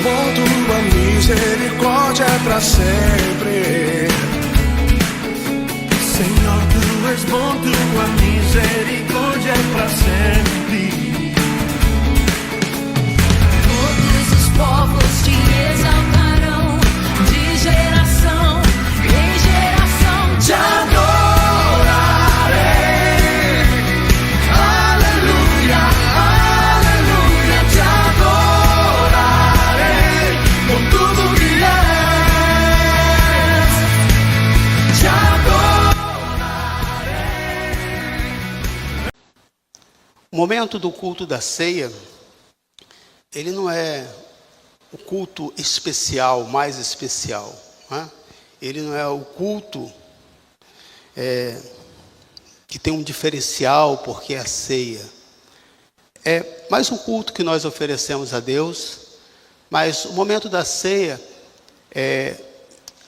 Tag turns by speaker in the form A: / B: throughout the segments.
A: bom, tua misericórdia é pra sempre. Senhor, tu és bom, tua misericórdia é pra sempre.
B: Todos os povos te exaltarão, de geração em geração te adorarei. Aleluia, aleluia, te adorarei por tudo que és. Te adorarei.
C: O momento do culto da ceia, ele não é o culto especial, mais especial, né? Ele não é o culto que tem um diferencial porque é a ceia. É mais um culto que nós oferecemos a Deus, mas o momento da ceia,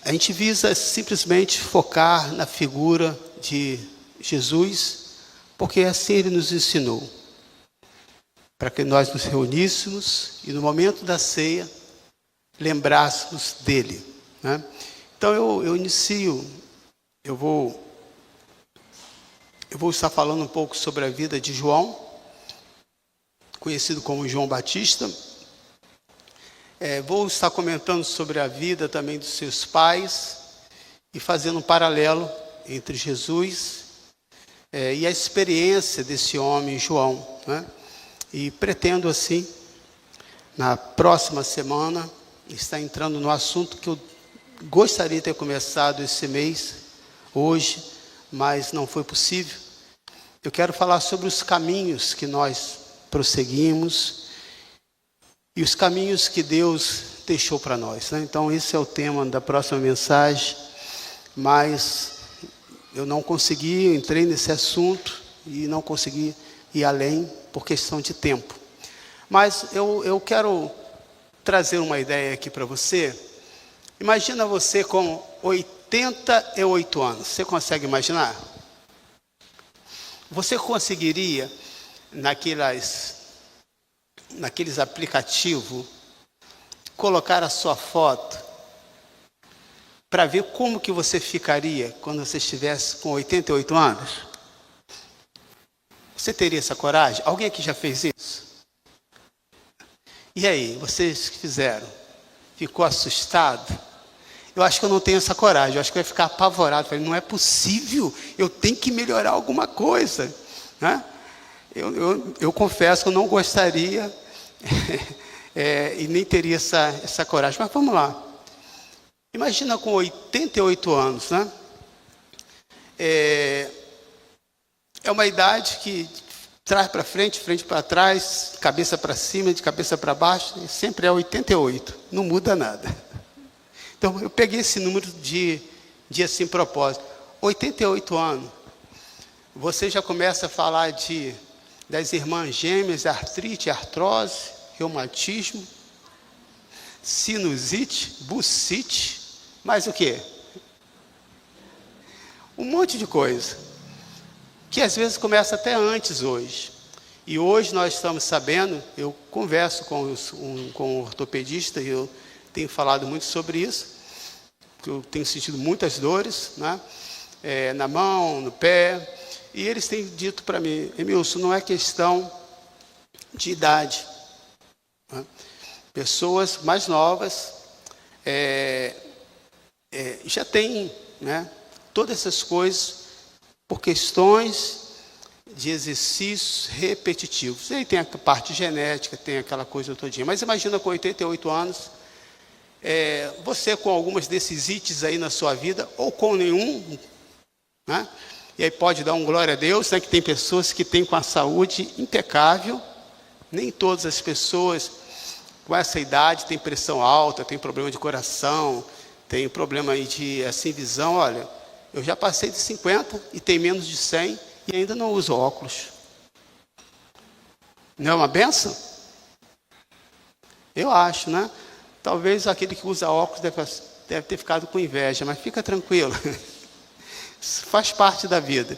C: a gente visa simplesmente focar na figura de Jesus, porque assim Ele nos ensinou, para que nós nos reuníssemos e no momento da ceia lembrássemos dele, né? Então eu vou estar falando um pouco sobre a vida de João, conhecido como João Batista. Vou estar comentando sobre a vida também dos seus pais e fazendo um paralelo entre Jesus e a experiência desse homem João, né? E pretendo assim, na próxima semana, estar entrando no assunto que eu gostaria de ter começado esse mês, hoje, mas não foi possível. Eu quero falar sobre os caminhos que nós prosseguimos e os caminhos que Deus deixou para nós, né? Então esse é o tema da próxima mensagem, mas eu não consegui, eu entrei nesse assunto e não consegui ir além por questão de tempo. Mas eu quero trazer uma ideia aqui para você. Imagina você com 88 anos. Você consegue imaginar? Você conseguiria, naqueles aplicativos, colocar a sua foto para ver como que você ficaria quando você estivesse com 88 anos? Você teria essa coragem? Alguém aqui já fez isso? E aí, vocês que fizeram? Ficou assustado? Eu acho que eu não tenho essa coragem, eu acho que eu ia ficar apavorado. Falei, não é possível, eu tenho que melhorar alguma coisa, né? Eu confesso que eu não gostaria e nem teria essa coragem. Mas vamos lá. Imagina com 88 anos, né? É uma idade que trás para frente, frente para trás, cabeça para cima, de cabeça para baixo, e sempre é 88, não muda nada. Então eu peguei esse número de assim propósito. 88 anos. Você já começa a falar das irmãs gêmeas, artrite, artrose, reumatismo, sinusite, bucite, mais o quê? Um monte de coisa, que às vezes começa até antes hoje. E hoje nós estamos sabendo, eu converso com um ortopedista, e eu tenho falado muito sobre isso, que eu tenho sentido muitas dores, né? Na mão, no pé, e eles têm dito para mim, Emilson, não é questão de idade, né? Pessoas mais novas já têm, né, todas essas coisas por questões de exercícios repetitivos. E aí tem a parte genética, tem aquela coisa todinha. Mas imagina com 88 anos, você com algumas desses ites aí na sua vida, ou com nenhum, né? E aí pode dar um glória a Deus, né? Que tem pessoas que têm com a saúde impecável. Nem todas as pessoas com essa idade têm pressão alta, têm problema de coração, têm problema aí de assim, visão. Olha, eu já passei de 50 e tenho menos de 100 e ainda não uso óculos. Não é uma benção? Eu acho, né? Talvez aquele que usa óculos deve ter ficado com inveja, mas fica tranquilo. Isso faz parte da vida.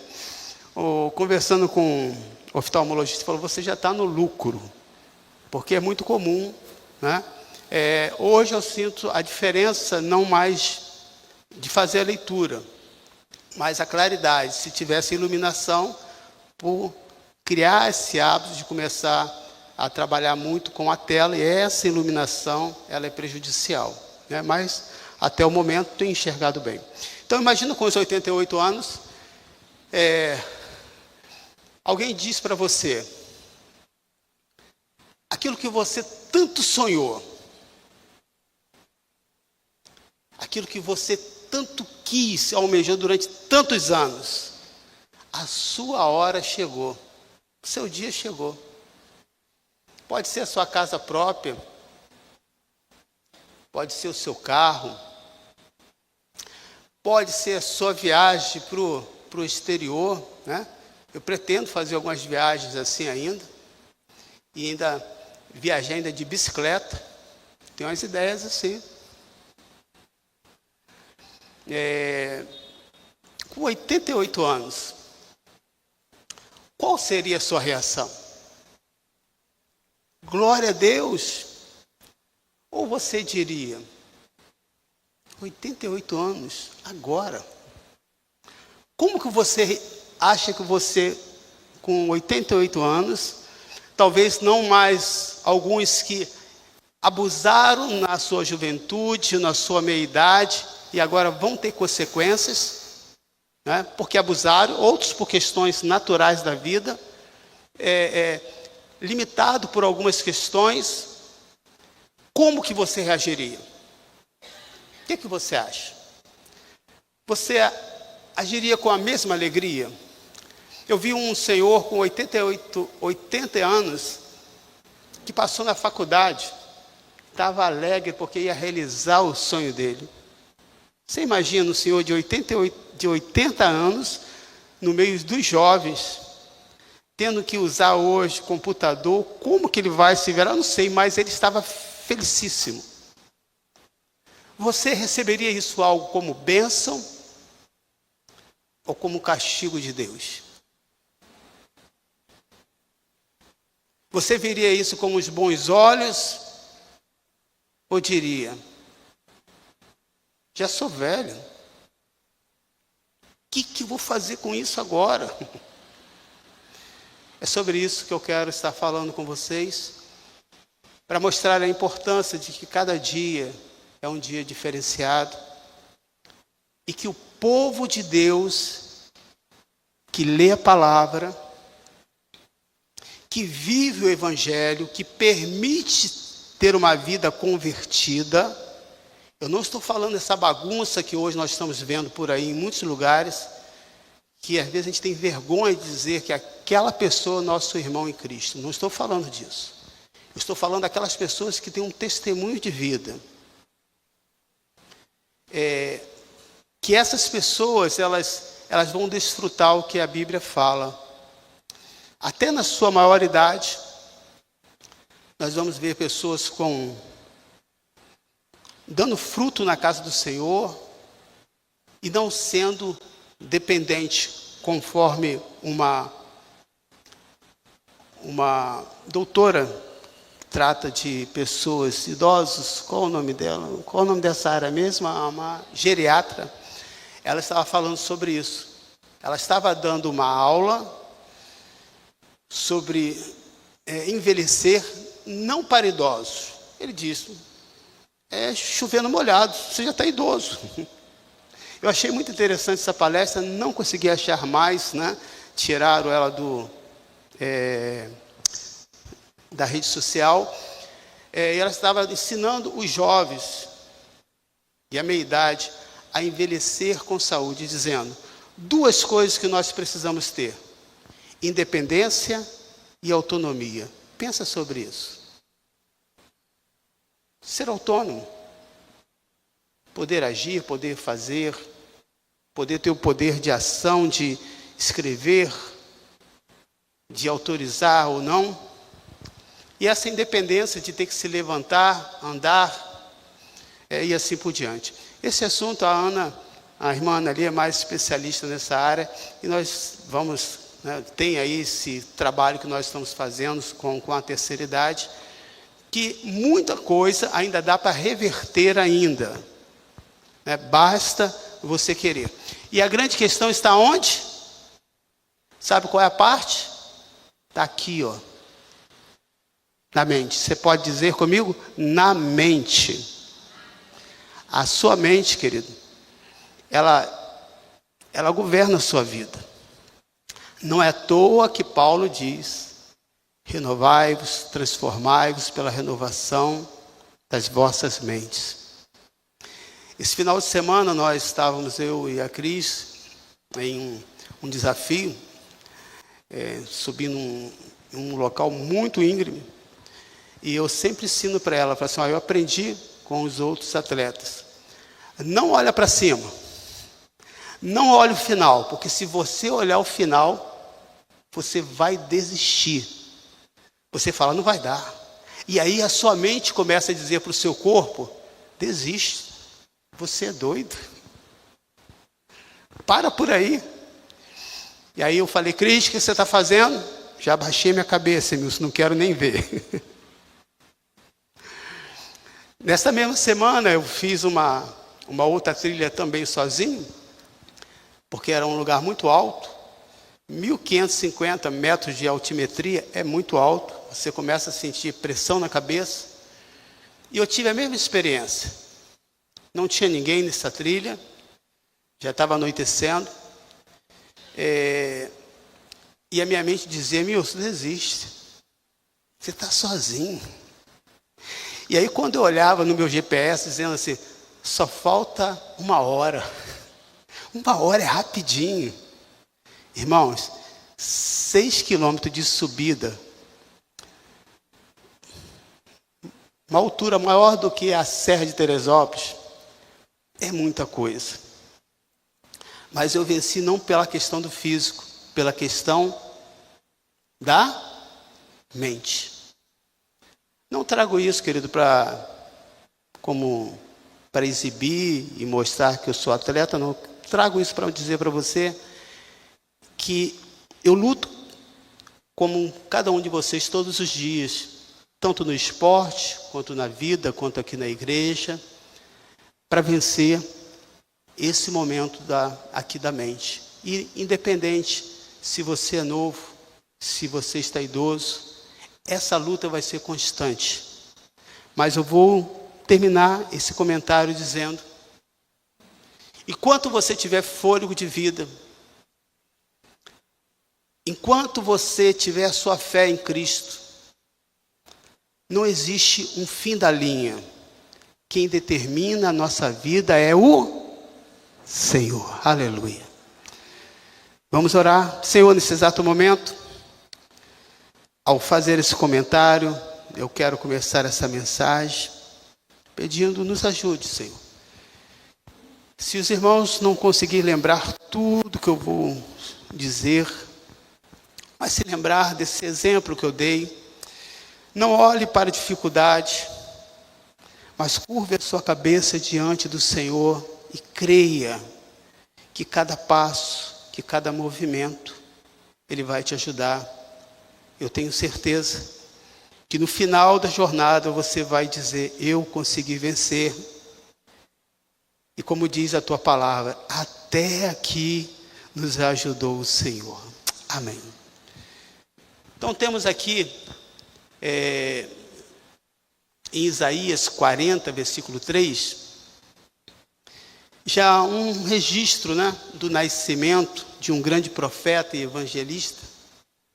C: Conversando com o oftalmologista, falou, você já está no lucro. Porque é muito comum, né? Hoje eu sinto a diferença não mais de fazer a leitura, mas a claridade. Se tivesse iluminação, por criar esse hábito de começar a trabalhar muito com a tela, e essa iluminação ela é prejudicial, né? Mas até o momento tenho enxergado bem. Então imagina com os 88 anos, alguém diz para você, aquilo que você tanto sonhou, aquilo que você tanto quis, almejou durante tantos anos, a sua hora chegou, o seu dia chegou. Pode ser a sua casa própria, pode ser o seu carro, pode ser a sua viagem para o exterior, né? Eu pretendo fazer algumas viagens assim ainda, e ainda viajar ainda de bicicleta, tenho umas ideias assim. Com 88 anos, qual seria a sua reação? Glória a Deus? Ou você diria, 88 anos, agora? Como que você acha que você, com 88 anos, talvez não mais alguns que abusaram na sua juventude, na sua meia-idade, e agora vão ter consequências, né? Porque abusaram, outros por questões naturais da vida, limitado por algumas questões, como que você reagiria? O que você acha? Você agiria com a mesma alegria? Eu vi um senhor com 80 anos, que passou na faculdade, estava alegre porque ia realizar o sonho dele. Você imagina um senhor de 80 anos, no meio dos jovens, tendo que usar hoje computador, como que ele vai se virar? Eu não sei, mas ele estava felicíssimo. Você receberia isso algo como bênção ou como castigo de Deus? Você veria isso com os bons olhos ou diria, já sou velho, o que eu vou fazer com isso agora? É sobre isso que eu quero estar falando com vocês, para mostrar a importância de que cada dia é um dia diferenciado, e que o povo de Deus, que lê a palavra, que vive o Evangelho, que permite ter uma vida convertida. Eu não estou falando dessa bagunça que hoje nós estamos vendo por aí em muitos lugares, que às vezes a gente tem vergonha de dizer que aquela pessoa é nosso irmão em Cristo. Não estou falando disso. Eu estou falando daquelas pessoas que têm um testemunho de vida. Que essas pessoas, elas vão desfrutar o que a Bíblia fala. Até na sua maioridade, nós vamos ver pessoas dando fruto na casa do Senhor e não sendo dependente, conforme uma doutora trata de pessoas idosas. Qual o nome dela? Qual o nome dessa área mesmo? Uma geriatra. Ela estava falando sobre isso. Ela estava dando uma aula sobre envelhecer não para idosos. Ele disse, chovendo molhado, você já está idoso. Eu achei muito interessante essa palestra, não consegui achar mais, né? Tiraram ela da rede social, e ela estava ensinando os jovens e a meia-idade a envelhecer com saúde, dizendo, duas coisas que nós precisamos ter, independência e autonomia. Pensa sobre isso. Ser autônomo, poder agir, poder fazer, poder ter o poder de ação, de escrever, de autorizar ou não. E essa independência de ter que se levantar, andar, e assim por diante. Esse assunto, a irmã Ana ali é mais especialista nessa área, e nós tem aí esse trabalho que nós estamos fazendo com a terceira idade, que muita coisa ainda dá para reverter ainda, né? Basta você querer. E a grande questão está onde? Sabe qual é a parte? Está aqui, ó, na mente. Você pode dizer comigo? Na mente. A sua mente, querido, ela governa a sua vida. Não é à toa que Paulo diz: renovai-vos, transformai-vos pela renovação das vossas mentes. Esse final de semana nós estávamos, eu e a Cris, em um desafio, subindo um local muito íngreme. E eu sempre ensino para ela, falo assim, eu aprendi com os outros atletas. Não olha para cima. Não olha o final, porque se você olhar o final, você vai desistir. Você fala, não vai dar. E aí a sua mente começa a dizer para o seu corpo, desiste. Você é doido. Para por aí. E aí eu falei, Cris, o que você está fazendo? Já baixei minha cabeça, Milson, não quero nem ver. Nessa mesma semana eu fiz uma outra trilha também sozinho, porque era um lugar muito alto, 1.550 metros de altimetria, é muito alto, você começa a sentir pressão na cabeça, e eu tive a mesma experiência, não tinha ninguém nessa trilha, já estava anoitecendo, e a minha mente dizia, Milson, desiste, você está sozinho. E aí quando eu olhava no meu GPS, dizendo assim, só falta 1 hora. 1 hora é rapidinho. Irmãos, 6 quilômetros de subida. Uma altura maior do que a Serra de Teresópolis. É muita coisa. Mas eu venci não pela questão do físico, pela questão da mente. Não trago isso, querido, para exibir e mostrar que eu sou atleta, não. Trago isso para dizer para você que eu luto como cada um de vocês todos os dias, tanto no esporte, quanto na vida, quanto aqui na igreja, para vencer esse momento aqui da mente. E independente se você é novo, se você está idoso, essa luta vai ser constante. Mas eu vou terminar esse comentário dizendo, enquanto você tiver fôlego de vida, enquanto você tiver a sua fé em Cristo, não existe um fim da linha. Quem determina a nossa vida é o Senhor. Aleluia. Vamos orar. Senhor, nesse exato momento, ao fazer esse comentário, eu quero começar essa mensagem pedindo, nos ajude, Senhor. Se os irmãos não conseguirem lembrar tudo que eu vou dizer, mas se lembrar desse exemplo que eu dei, não olhe para a dificuldade, mas curve a sua cabeça diante do Senhor e creia que cada passo, que cada movimento, Ele vai te ajudar. Eu tenho certeza que no final da jornada você vai dizer, eu consegui vencer. E como diz a tua palavra, até aqui nos ajudou o Senhor. Amém. Então temos aqui, em Isaías 40, versículo 3, já um registro, né, do nascimento de um grande profeta e evangelista.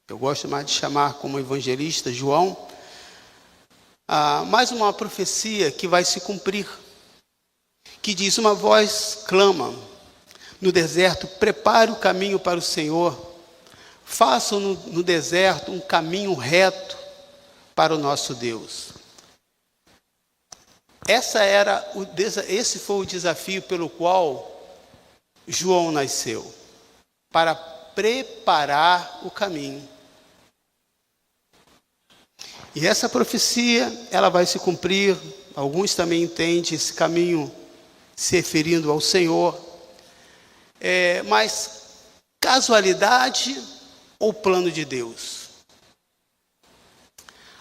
C: Eu gosto mais de chamar como evangelista João. Mais uma profecia que vai se cumprir, que diz, uma voz clama no deserto, prepare o caminho para o Senhor, façam no deserto um caminho reto para o nosso Deus. Esse foi o desafio pelo qual João nasceu, para preparar o caminho. E essa profecia, ela vai se cumprir. Alguns também entendem esse caminho se referindo ao Senhor. Mas casualidade ou plano de Deus?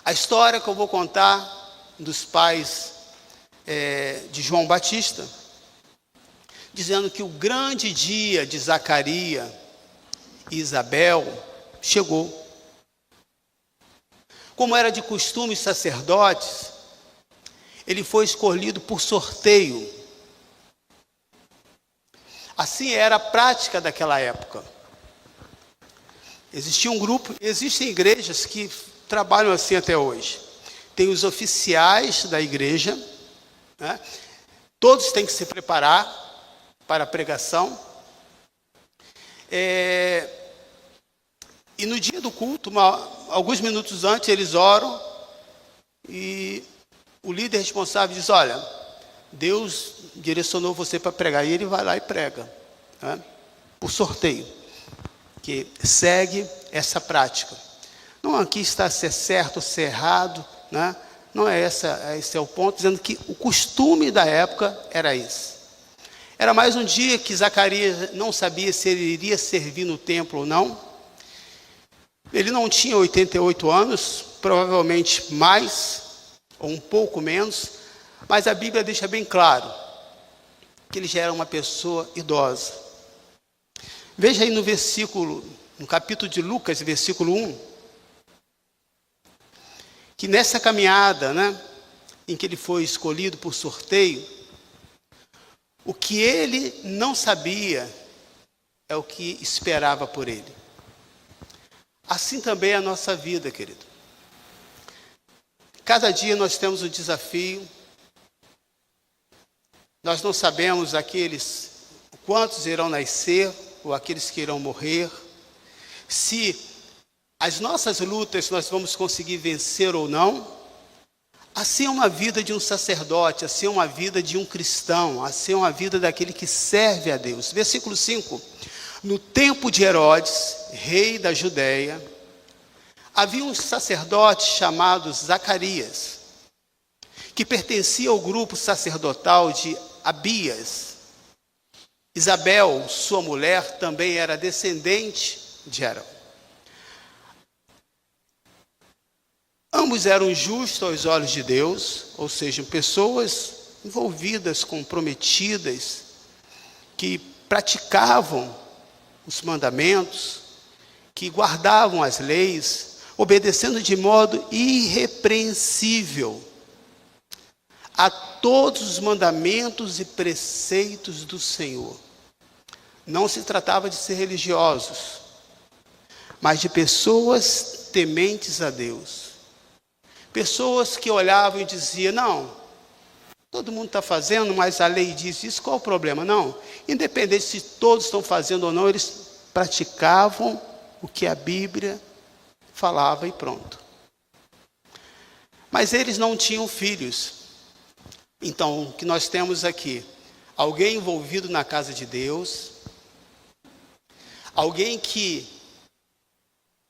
C: A história que eu vou contar um dos pais de João Batista, dizendo que o grande dia de Zacarias e Isabel chegou. Como era de costume, os sacerdotes, ele foi escolhido por sorteio. Assim era a prática daquela época. Existia um grupo, existem igrejas que trabalham assim até hoje. Tem os oficiais da igreja, né? Todos têm que se preparar para a pregação. E no dia do culto, alguns minutos antes, eles oram e o líder responsável diz: olha, Deus direcionou você para pregar. E ele vai lá e prega, né? Por sorteio, que segue essa prática. Não aqui está se é certo ou se é errado, né? Não é esse é o ponto, dizendo que o costume da época era esse. Era mais um dia que Zacarias não sabia se ele iria servir no templo ou não. Ele não tinha 88 anos, provavelmente mais, ou um pouco menos, mas a Bíblia deixa bem claro que ele já era uma pessoa idosa. Veja aí no capítulo de Lucas, versículo 1, que nessa caminhada, né, em que ele foi escolhido por sorteio, o que ele não sabia é o que esperava por ele. Assim também é a nossa vida, querido. Cada dia nós temos um desafio. Nós não sabemos quantos irão nascer ou aqueles que irão morrer. Se as nossas lutas nós vamos conseguir vencer ou não. Assim é uma vida de um sacerdote, assim é uma vida de um cristão, assim é uma vida daquele que serve a Deus. Versículo 5. No tempo de Herodes, rei da Judéia, havia um sacerdote chamado Zacarias, que pertencia ao grupo sacerdotal de Abias. Isabel, sua mulher, também era descendente de Arão. Ambos eram justos aos olhos de Deus, ou seja, pessoas envolvidas, comprometidas, que praticavam os mandamentos, que guardavam as leis, obedecendo de modo irrepreensível a todos os mandamentos e preceitos do Senhor. Não se tratava de ser religiosos, mas de pessoas tementes a Deus. Pessoas que olhavam e diziam: não, todo mundo está fazendo, mas a lei diz isso, qual o problema? Não, independente se todos estão fazendo ou não, eles praticavam o que a Bíblia falava e pronto. Mas eles não tinham filhos. Então, o que nós temos aqui? Alguém envolvido na casa de Deus, alguém que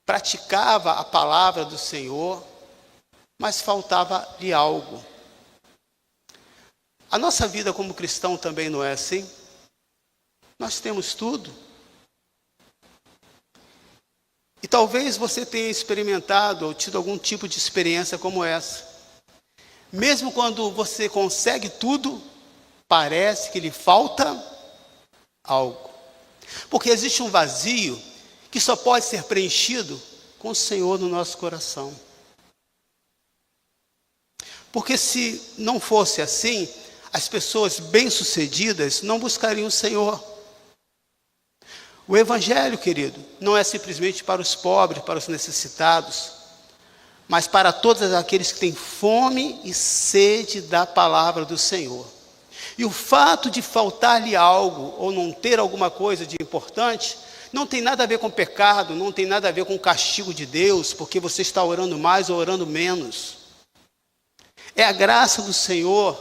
C: praticava a palavra do Senhor, mas faltava-lhe algo. A nossa vida como cristão também não é assim? Nós temos tudo. E talvez você tenha experimentado ou tido algum tipo de experiência como essa. Mesmo quando você consegue tudo, parece que lhe falta algo. Porque existe um vazio que só pode ser preenchido com o Senhor no nosso coração. Porque se não fosse assim, as pessoas bem-sucedidas não buscariam o Senhor. O Evangelho, querido, não é simplesmente para os pobres, para os necessitados, mas para todos aqueles que têm fome e sede da palavra do Senhor. E o fato de faltar-lhe algo, ou não ter alguma coisa de importante, não tem nada a ver com pecado, não tem nada a ver com o castigo de Deus, porque você está orando mais ou orando menos. É a graça do Senhor,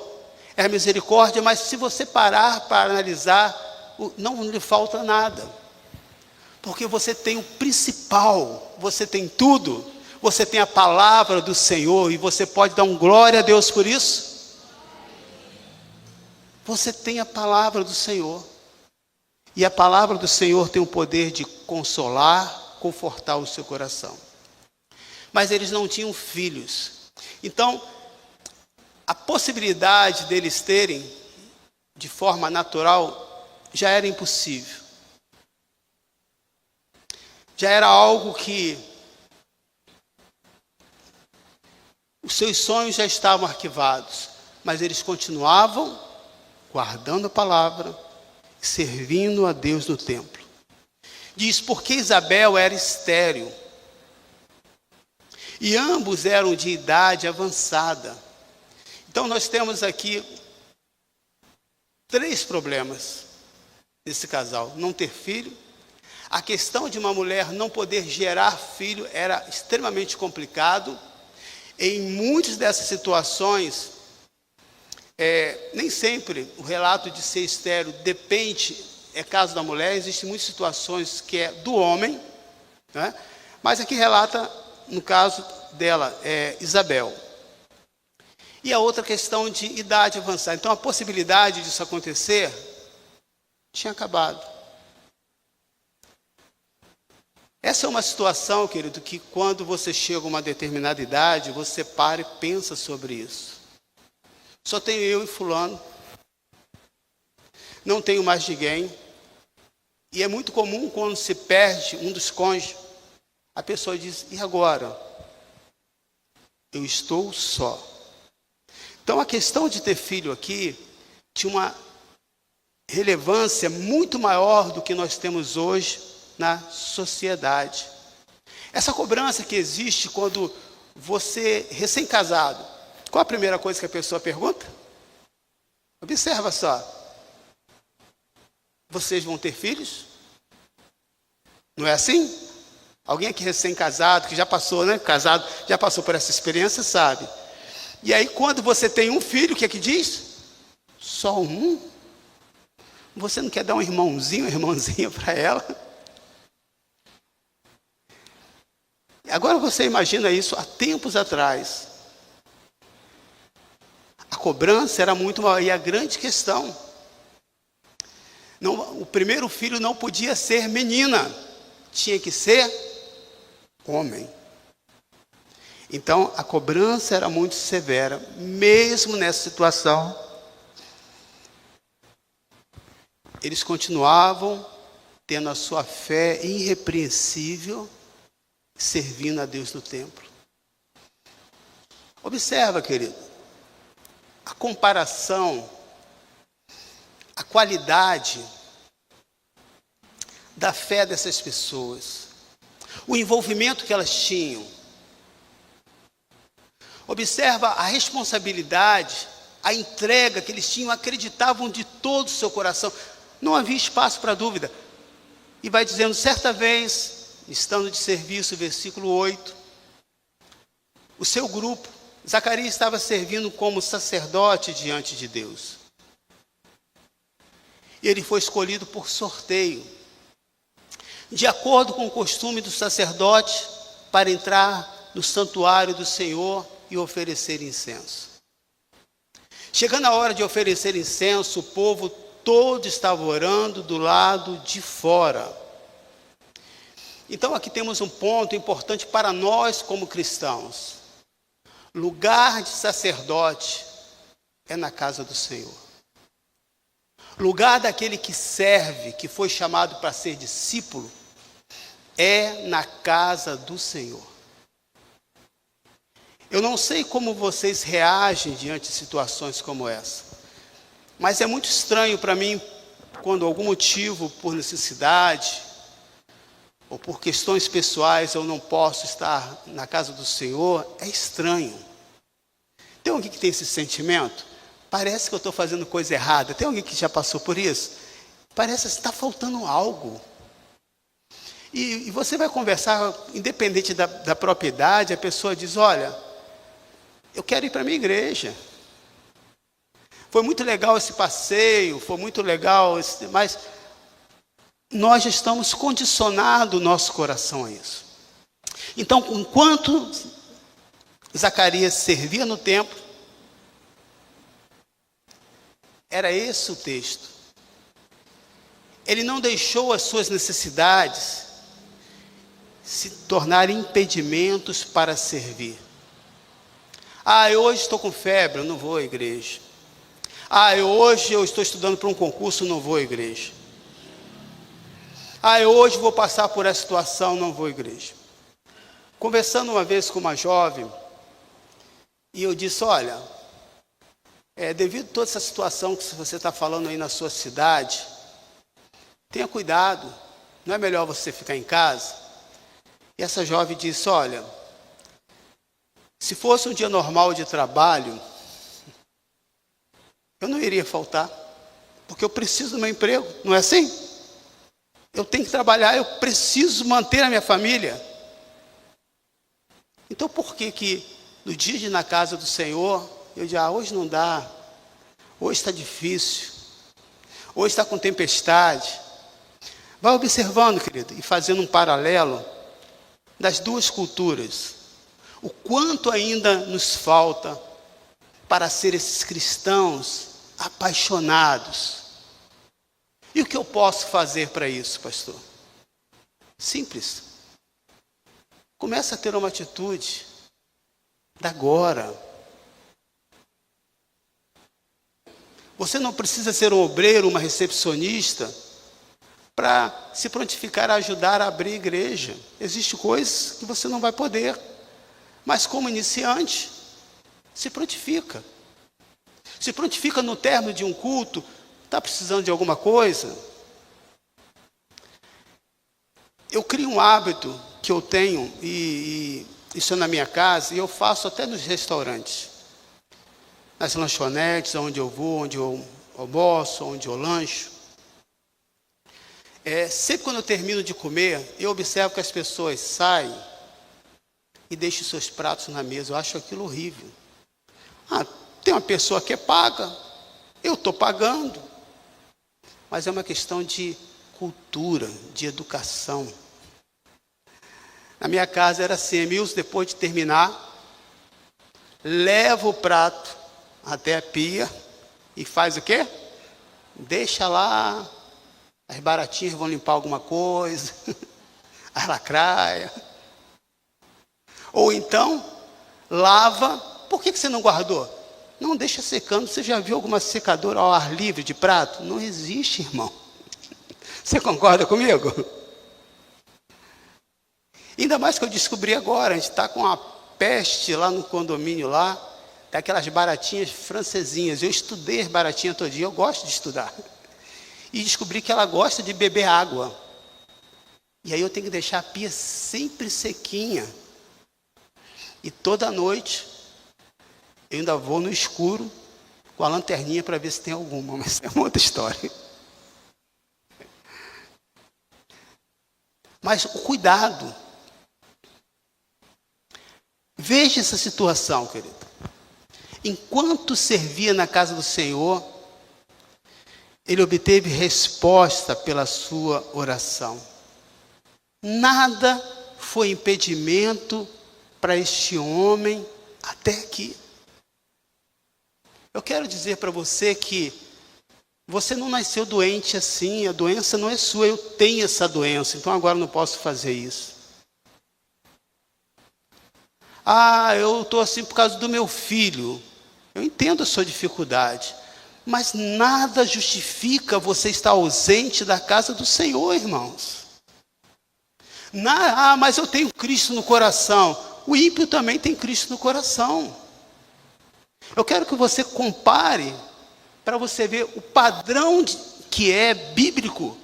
C: é a misericórdia, mas se você parar para analisar, não lhe falta nada. Porque você tem o principal, você tem tudo, você tem a palavra do Senhor, e você pode dar um glória a Deus por isso. Você tem a palavra do Senhor, e a palavra do Senhor tem o poder de consolar, confortar o seu coração. Mas eles não tinham filhos. Então, a possibilidade deles terem, de forma natural, já era impossível. Já era algo que os seus sonhos já estavam arquivados, mas eles continuavam guardando a palavra, servindo a Deus no templo. Diz, porque Isabel era estéril, e ambos eram de idade avançada. Então nós temos aqui 3 problemas desse casal: não ter filho. A questão de uma mulher não poder gerar filho era extremamente complicado. Em muitas dessas situações, nem sempre o relato de ser estéril depende, é caso da mulher. Existem muitas situações que é do homem, né? Mas aqui relata, no caso dela, Isabel. E a outra questão de idade avançada. Então a possibilidade disso acontecer tinha acabado. Essa é uma situação, querido, que quando você chega a uma determinada idade, você para e pensa sobre isso. Só tenho eu e fulano. Não tenho mais ninguém. E é muito comum quando se perde um dos cônjuges, a pessoa diz, e agora? Eu estou só. Então a questão de ter filho aqui tinha uma relevância muito maior do que nós temos hoje na sociedade. Essa cobrança que existe quando você, recém-casado, qual a primeira coisa que a pessoa pergunta? Observa só. Vocês vão ter filhos? Não é assim? Alguém aqui recém-casado, que já passou, né? Casado, já passou por essa experiência, sabe? E aí quando você tem um filho, o que é que diz? Só um? Você não quer dar um irmãozinho, uma irmãzinha para ela? Agora você imagina isso há tempos atrás. A cobrança era muito maior. E a grande questão, o primeiro filho não podia ser menina, tinha que ser homem. Então a cobrança era muito severa. Mesmo nessa situação, eles continuavam tendo a sua fé irrepreensível, servindo a Deus no templo. Observa, querido, a comparação, a qualidade da fé dessas pessoas, o envolvimento que elas tinham. Observa a responsabilidade, a entrega que eles tinham, acreditavam de todo o seu coração. Não havia espaço para dúvida. E vai dizendo, certa vez, estando de serviço, versículo 8, o seu grupo, Zacarias estava servindo como sacerdote diante de Deus. E ele foi escolhido por sorteio, de acordo com o costume do sacerdote, para entrar no santuário do Senhor e oferecer incenso. Chegando a hora de oferecer incenso, o povo todo estava orando do lado de fora. Então aqui temos um ponto importante para nós como cristãos. Lugar de sacerdote é na casa do Senhor. Lugar daquele que serve, que foi chamado para ser discípulo, é na casa do Senhor. Eu não sei como vocês reagem diante de situações como essa, mas é muito estranho para mim quando algum motivo, por necessidade, ou por questões pessoais, eu não posso estar na casa do Senhor. É estranho. Tem alguém que tem esse sentimento? Parece que eu estou fazendo coisa errada. Tem alguém que já passou por isso? Parece que está faltando algo. E você vai conversar, independente da propriedade, a pessoa diz, olha, eu quero ir para a minha igreja. Foi muito legal esse passeio, foi muito legal, mas nós já estamos condicionados o nosso coração a isso. Então, enquanto Zacarias servia no templo, era esse o texto. Ele não deixou as suas necessidades se tornarem impedimentos para servir. Eu hoje estou com febre, eu não vou à igreja. Hoje eu estou estudando para um concurso, não vou à igreja. Eu hoje vou passar por essa situação, não vou à igreja. Conversando uma vez com uma jovem, e eu disse, olha, devido a toda essa situação que você está falando aí na sua cidade, tenha cuidado, não é melhor você ficar em casa? E essa jovem disse, olha, se fosse um dia normal de trabalho, eu não iria faltar, porque eu preciso do meu emprego, não é assim? Eu tenho que trabalhar, eu preciso manter a minha família. Então por que no dia de ir na casa do Senhor, eu digo, hoje não dá, hoje está difícil, hoje está com tempestade. Vai observando, querido, e fazendo um paralelo das duas culturas. O quanto ainda nos falta para ser esses cristãos apaixonados. E o que eu posso fazer para isso, pastor? Simples. Começa a ter uma atitude da agora. Você não precisa ser um obreiro, uma recepcionista, para se prontificar a ajudar a abrir igreja. Existem coisas que você não vai poder. Mas como iniciante, se prontifica. Se prontifica no término de um culto. Está precisando de alguma coisa? Eu crio um hábito que eu tenho, e isso é na minha casa, e eu faço até nos restaurantes. Nas lanchonetes, onde eu vou, onde eu almoço, onde eu lancho. Sempre quando eu termino de comer, eu observo que as pessoas saem e deixam seus pratos na mesa. Eu acho aquilo horrível. Tem uma pessoa que paga, eu estou pagando. Mas é uma questão de cultura, de educação. Na minha casa era assim, Emilson, depois de terminar, leva o prato até a pia e faz o quê? Deixa lá, as baratinhas vão limpar alguma coisa, a lacraia. Ou então, lava. Por que você não guardou? Não, deixa secando. Você já viu alguma secadora ao ar livre de prato? Não existe, irmão. Você concorda comigo? Ainda mais que eu descobri agora, a gente está com uma peste lá no condomínio lá, daquelas baratinhas francesinhas. Eu estudei as baratinhas todo dia, eu gosto de estudar. E descobri que ela gosta de beber água. E aí eu tenho que deixar a pia sempre sequinha. E toda noite, eu ainda vou no escuro, com a lanterninha para ver se tem alguma, mas é uma outra história. Mas o cuidado. Veja essa situação, querido. Enquanto servia na casa do Senhor, ele obteve resposta pela sua oração. Nada foi impedimento para este homem até aqui. Eu quero dizer para você que você não nasceu doente assim, a doença não é sua, eu tenho essa doença, então agora não posso fazer isso. Eu estou assim por causa do meu filho. Eu entendo a sua dificuldade, mas nada justifica você estar ausente da casa do Senhor, irmãos. Mas eu tenho Cristo no coração. O ímpio também tem Cristo no coração. Eu quero que você compare, para você ver o padrão que é bíblico,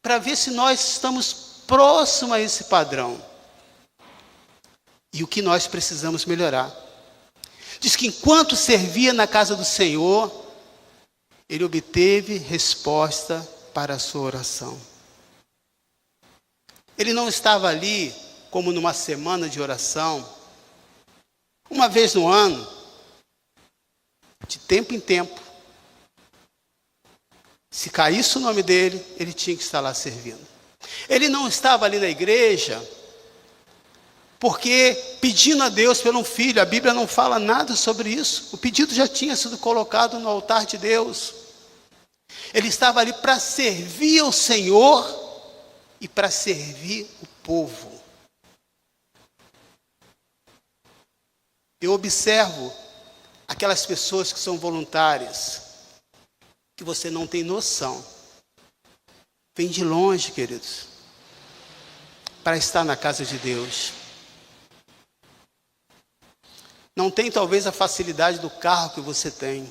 C: para ver se nós estamos próximos a esse padrão. E o que nós precisamos melhorar. Diz que enquanto servia na casa do Senhor, ele obteve resposta para a sua oração. Ele não estava ali como numa semana de oração, uma vez no ano, de tempo em tempo. Se caísse o nome dele, ele tinha que estar lá servindo. Ele não estava ali na igreja porque pedindo a Deus pelo um filho. A Bíblia não fala nada sobre isso. O pedido já tinha sido colocado no altar de Deus. Ele estava ali para servir ao Senhor e para servir o povo. Eu observo aquelas pessoas que são voluntárias, que você não tem noção. Vem de longe, queridos, para estar na casa de Deus. Não tem talvez a facilidade do carro que você tem.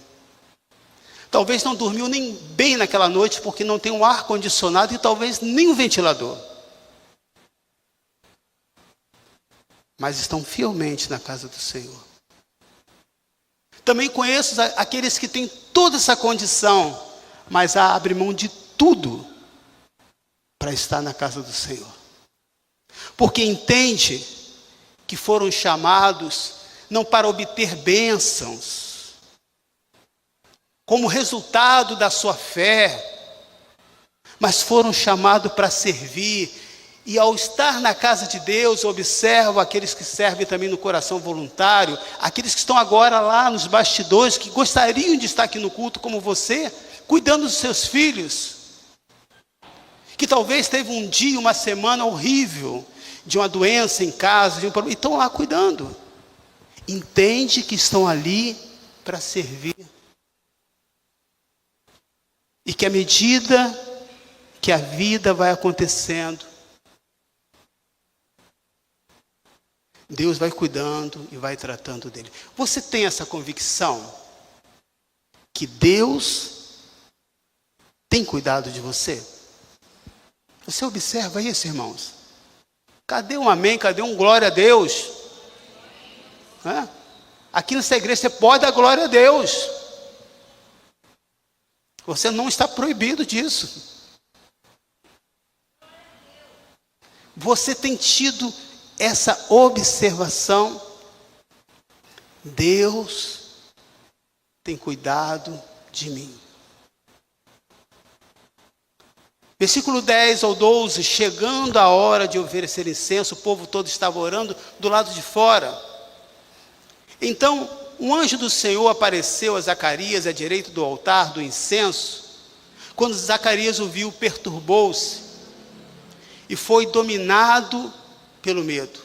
C: Talvez não dormiu nem bem naquela noite porque não tem um ar-condicionado e talvez nem um ventilador. Mas estão fielmente na casa do Senhor. Também conheço aqueles que têm toda essa condição, mas abrem mão de tudo para estar na casa do Senhor. Porque entende que foram chamados não para obter bênçãos, como resultado da sua fé, mas foram chamados para servir. E ao estar na casa de Deus, observo aqueles que servem também no coração voluntário, aqueles que estão agora lá nos bastidores, que gostariam de estar aqui no culto como você, cuidando dos seus filhos, que talvez teve um dia, uma semana horrível, de uma doença em casa, de um problema, e estão lá cuidando. Entende que estão ali para servir. E que à medida que a vida vai acontecendo, Deus vai cuidando e vai tratando dele. Você tem essa convicção que Deus tem cuidado de você? Você observa isso, irmãos? Cadê um amém? Cadê um glória a Deus? Aqui nessa igreja você pode dar glória a Deus. Você não está proibido disso. Você tem tido essa observação? Deus tem cuidado de mim. Versículo 10 ou 12, chegando a hora de oferecer incenso, o povo todo estava orando do lado de fora. Então, um anjo do Senhor apareceu a Zacarias à direita do altar do incenso. Quando Zacarias o viu, perturbou-se e foi dominado pelo medo.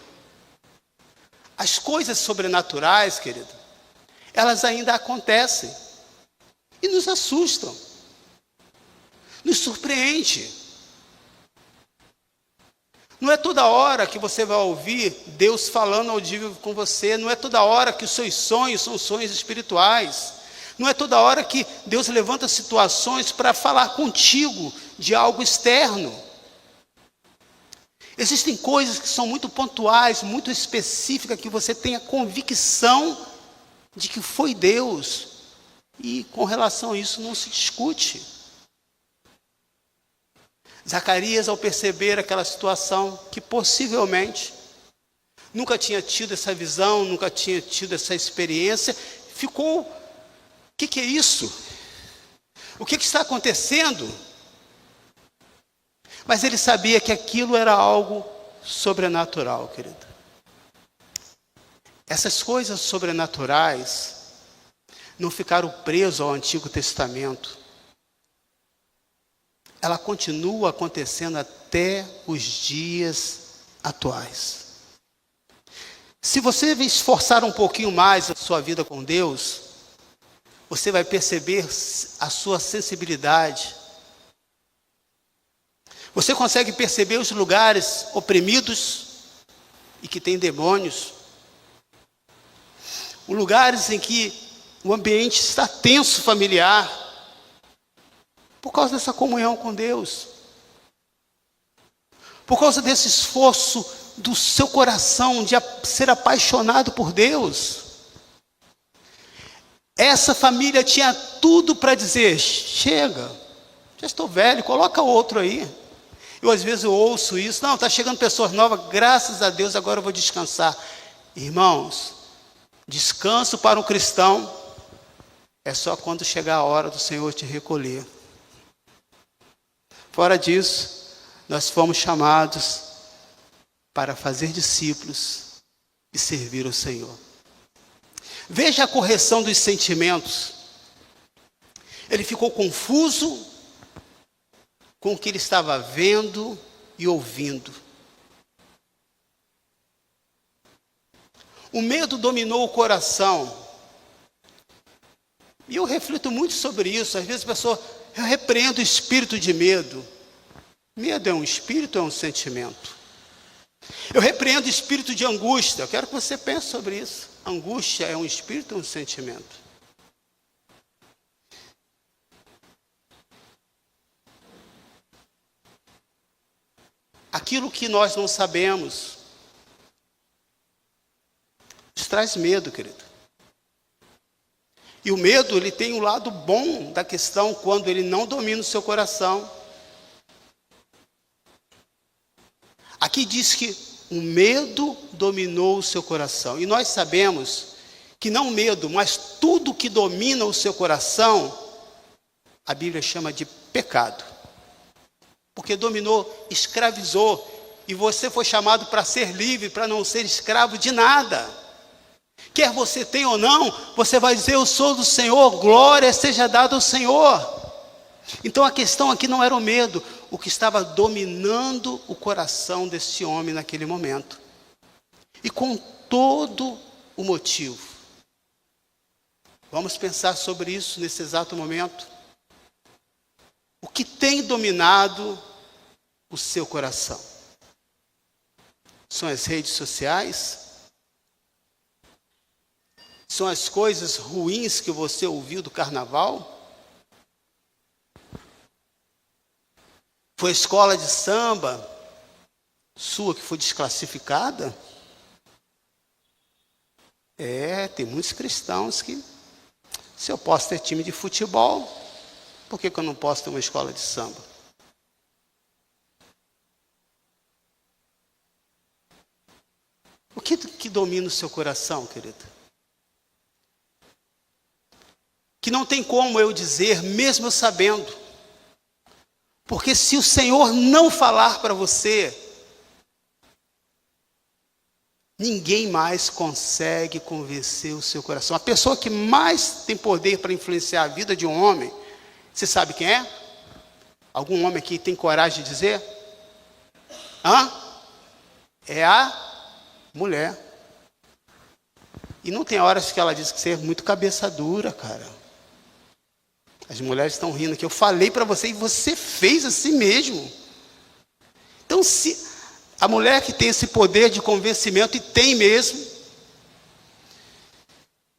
C: As coisas sobrenaturais, querido, elas ainda acontecem e nos assustam, nos surpreende. Não é toda hora que você vai ouvir Deus falando audível com você. Não é toda hora que os seus sonhos são sonhos espirituais. Não é toda hora que Deus levanta situações para falar contigo de algo externo. Existem coisas que são muito pontuais, muito específicas, que você tem a convicção de que foi Deus. E com relação a isso não se discute. Zacarias, ao perceber aquela situação, que possivelmente nunca tinha tido essa visão, nunca tinha tido essa experiência, ficou: o que é isso? O que está acontecendo? Mas ele sabia que aquilo era algo sobrenatural, querido. Essas coisas sobrenaturais não ficaram presas ao Antigo Testamento. Ela continua acontecendo até os dias atuais. Se você esforçar um pouquinho mais a sua vida com Deus, você vai perceber a sua sensibilidade. Você consegue perceber os lugares oprimidos e que tem demônios. Os lugares em que o ambiente está tenso, familiar, por causa dessa comunhão com Deus. Por causa desse esforço do seu coração de ser apaixonado por Deus. Essa família tinha tudo para dizer: chega, já estou velho, coloca outro aí. Eu às vezes eu ouço isso: não, está chegando pessoas novas, graças a Deus, agora eu vou descansar. Irmãos, descanso para um cristão é só quando chegar a hora do Senhor te recolher. Fora disso, nós fomos chamados para fazer discípulos e servir ao Senhor. Veja a correção dos sentimentos. Ele ficou confuso com o que ele estava vendo e ouvindo. O medo dominou o coração. E eu reflito muito sobre isso. Às vezes a pessoa, eu repreendo o espírito de medo. Medo é um espírito ou é um sentimento? Eu repreendo o espírito de angústia. Eu quero que você pense sobre isso. Angústia é um espírito ou um sentimento? Aquilo que nós não sabemos nos traz medo, querido. E o medo, ele tem um lado bom da questão quando ele não domina o seu coração. Aqui diz que o medo dominou o seu coração. E nós sabemos que não o medo, mas tudo que domina o seu coração, a Bíblia chama de pecado. Porque dominou, escravizou. E você foi chamado para ser livre, para não ser escravo de nada. Quer você tenha ou não, você vai dizer, eu sou do Senhor, glória seja dada ao Senhor. Então a questão aqui não era o medo, o que estava dominando o coração desse homem naquele momento. E com todo o motivo. Vamos pensar sobre isso nesse exato momento. O que tem dominado o seu coração? São as redes sociais? São as coisas ruins que você ouviu do carnaval? Foi a escola de samba sua que foi desclassificada? Tem muitos cristãos que, se eu posso ter time de futebol, por que eu não posso ter uma escola de samba? O que domina o seu coração, querido? Que não tem como eu dizer, mesmo eu sabendo. Porque se o Senhor não falar para você, ninguém mais consegue convencer o seu coração. A pessoa que mais tem poder para influenciar a vida de um homem, você sabe quem é? Algum homem aqui tem coragem de dizer? É a mulher. E não tem horas que ela diz que você é muito cabeça dura, cara. As mulheres estão rindo aqui. Eu falei para você e você fez assim mesmo. Então, se a mulher que tem esse poder de convencimento, e tem mesmo,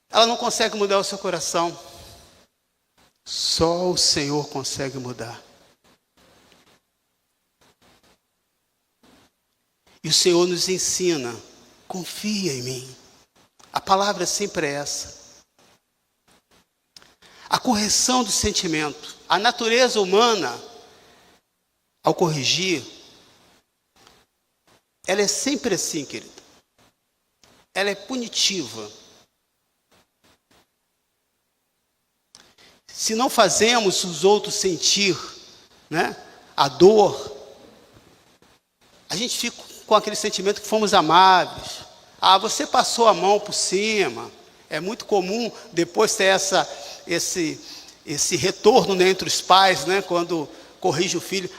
C: ela não consegue mudar o seu coração. Só o Senhor consegue mudar. E o Senhor nos ensina, confia em mim. A palavra sempre é essa. A correção do sentimento. A natureza humana, ao corrigir, ela é sempre assim, querido. Ela é punitiva. Se não fazemos os outros sentir, a dor, a gente fica com aquele sentimento que fomos amáveis. Você passou a mão por cima. É muito comum depois ter esse retorno entre os pais, quando corrige o filho.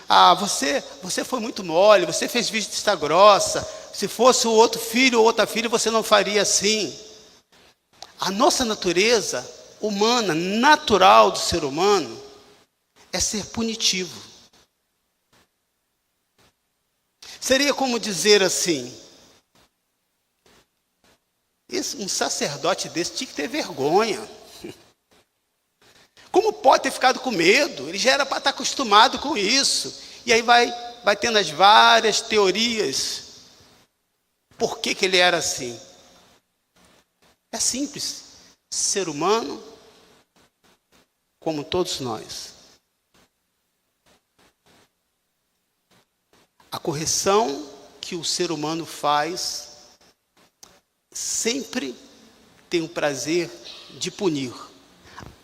C: Você foi muito mole, você fez vista grossa. Se fosse o outro filho ou outra filha, você não faria assim. A nossa natureza humana, natural do ser humano, é ser punitivo. Seria como dizer assim, um sacerdote desse tinha que ter vergonha. Como pode ter ficado com medo? Ele já era para estar acostumado com isso. E aí vai tendo as várias teorias. Por que ele era assim? É simples. Ser humano, como todos nós. A correção que o ser humano faz sempre tem o prazer de punir.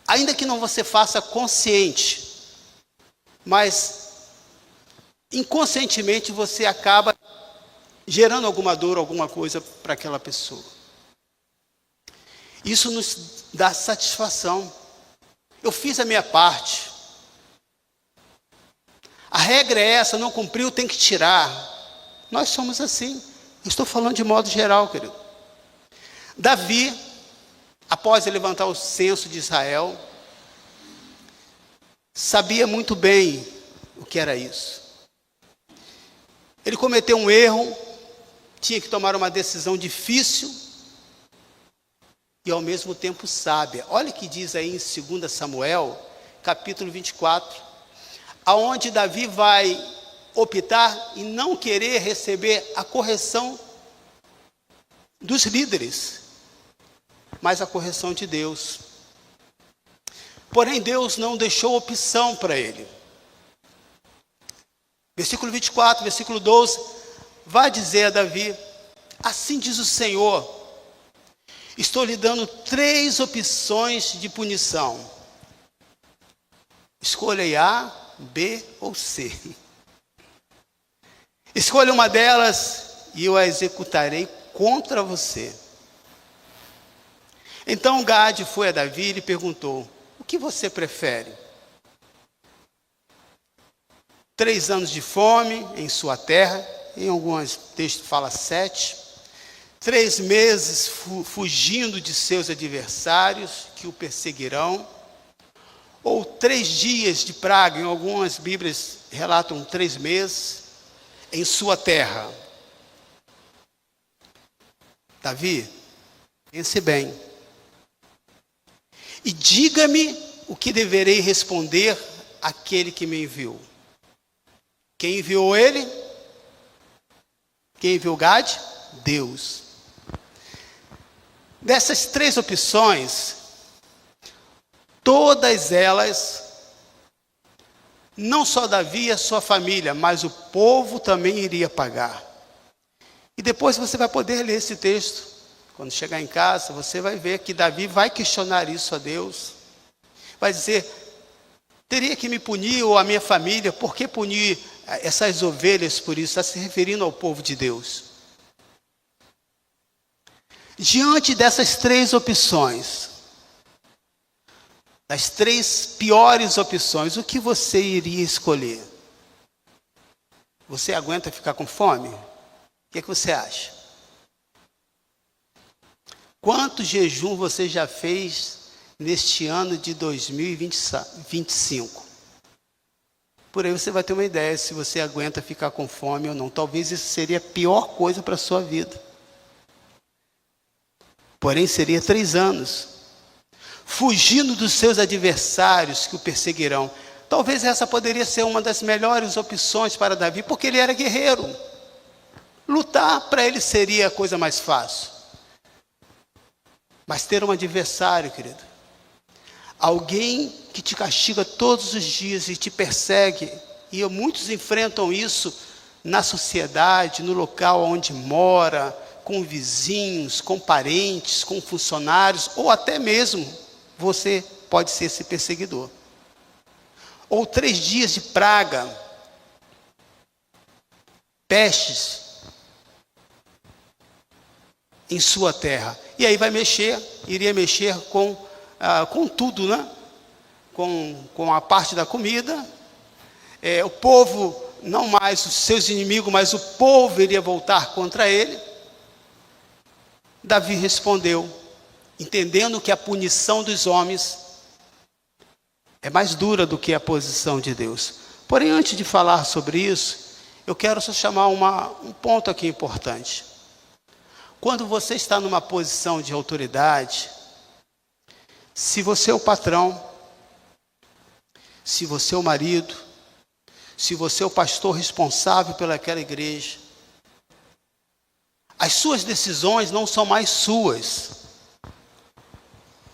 C: Ainda que não você faça consciente, mas inconscientemente você acaba gerando alguma dor, alguma coisa para aquela pessoa. Isso nos dá satisfação. Eu fiz a minha parte. A regra é essa, não cumpriu, tem que tirar. Nós somos assim. Eu estou falando de modo geral, querido. Davi, após levantar o censo de Israel, sabia muito bem o que era isso. Ele cometeu um erro, tinha que tomar uma decisão difícil e ao mesmo tempo sábia. Olha o que diz aí em 2 Samuel, capítulo 24, aonde Davi vai optar em não querer receber a correção dos líderes, mas a correção de Deus. Porém, Deus não deixou opção para ele. Versículo 24, versículo 12, vai dizer a Davi: assim diz o Senhor, estou lhe dando 3 opções de punição. Escolha A, B ou C. Escolha uma delas e eu a executarei contra você. Então Gade foi a Davi e lhe perguntou: o que você prefere? 3 anos de fome em sua terra, em alguns textos fala 7. 3 meses fugindo de seus adversários que o perseguirão. Ou 3 dias de praga, em algumas Bíblias relatam 3 meses, em sua terra. Davi, pense bem. E diga-me o que deverei responder àquele que me enviou. Quem enviou ele? Quem enviou Gade? Deus. Dessas 3 opções, todas elas, não só Davi e a sua família, mas o povo também iria pagar. E depois você vai poder ler esse texto. Quando chegar em casa, você vai ver que Davi vai questionar isso a Deus. Vai dizer: teria que me punir ou a minha família? Por que punir essas ovelhas por isso? Está se referindo ao povo de Deus. Diante dessas 3 opções, das 3 piores opções, o que você iria escolher? Você aguenta ficar com fome? O que você acha? Quanto jejum você já fez neste ano de 2025? Por aí você vai ter uma ideia se você aguenta ficar com fome ou não. Talvez isso seria a pior coisa para a sua vida. Porém, seria 3 anos. Fugindo dos seus adversários que o perseguirão. Talvez essa poderia ser uma das melhores opções para Davi, porque ele era guerreiro. Lutar para ele seria a coisa mais fácil. Mas ter um adversário, querido, alguém que te castiga todos os dias e te persegue, e muitos enfrentam isso na sociedade, no local onde mora, com vizinhos, com parentes, com funcionários, ou até mesmo você pode ser esse perseguidor. Ou 3 dias de praga, pestes em sua terra. E aí iria mexer com tudo, né? Com a parte da comida. O povo, não mais os seus inimigos, mas o povo iria voltar contra ele. Davi respondeu, entendendo que a punição dos homens é mais dura do que a posição de Deus. Porém, antes de falar sobre isso, eu quero só chamar um ponto aqui importante. Quando você está numa posição de autoridade, se você é o patrão, se você é o marido, se você é o pastor responsável pelaquela igreja, as suas decisões não são mais suas.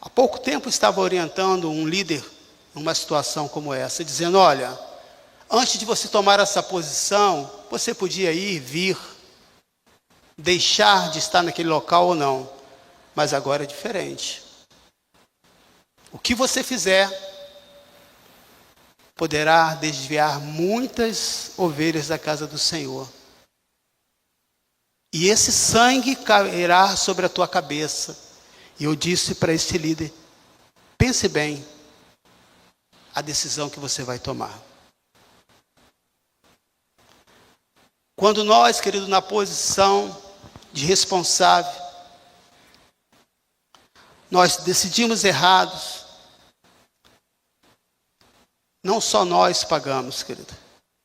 C: Há pouco tempo estava orientando um líder numa situação como essa, dizendo: olha, antes de você tomar essa posição, você podia ir, vir, deixar de estar naquele local ou não, mas agora é diferente. O que você fizer poderá desviar muitas ovelhas da casa do Senhor. E esse sangue cairá sobre a tua cabeça. E eu disse para esse líder: pense bem a decisão que você vai tomar. Quando nós, querido, na posição de responsável, nós decidimos errados, não só nós pagamos, querido.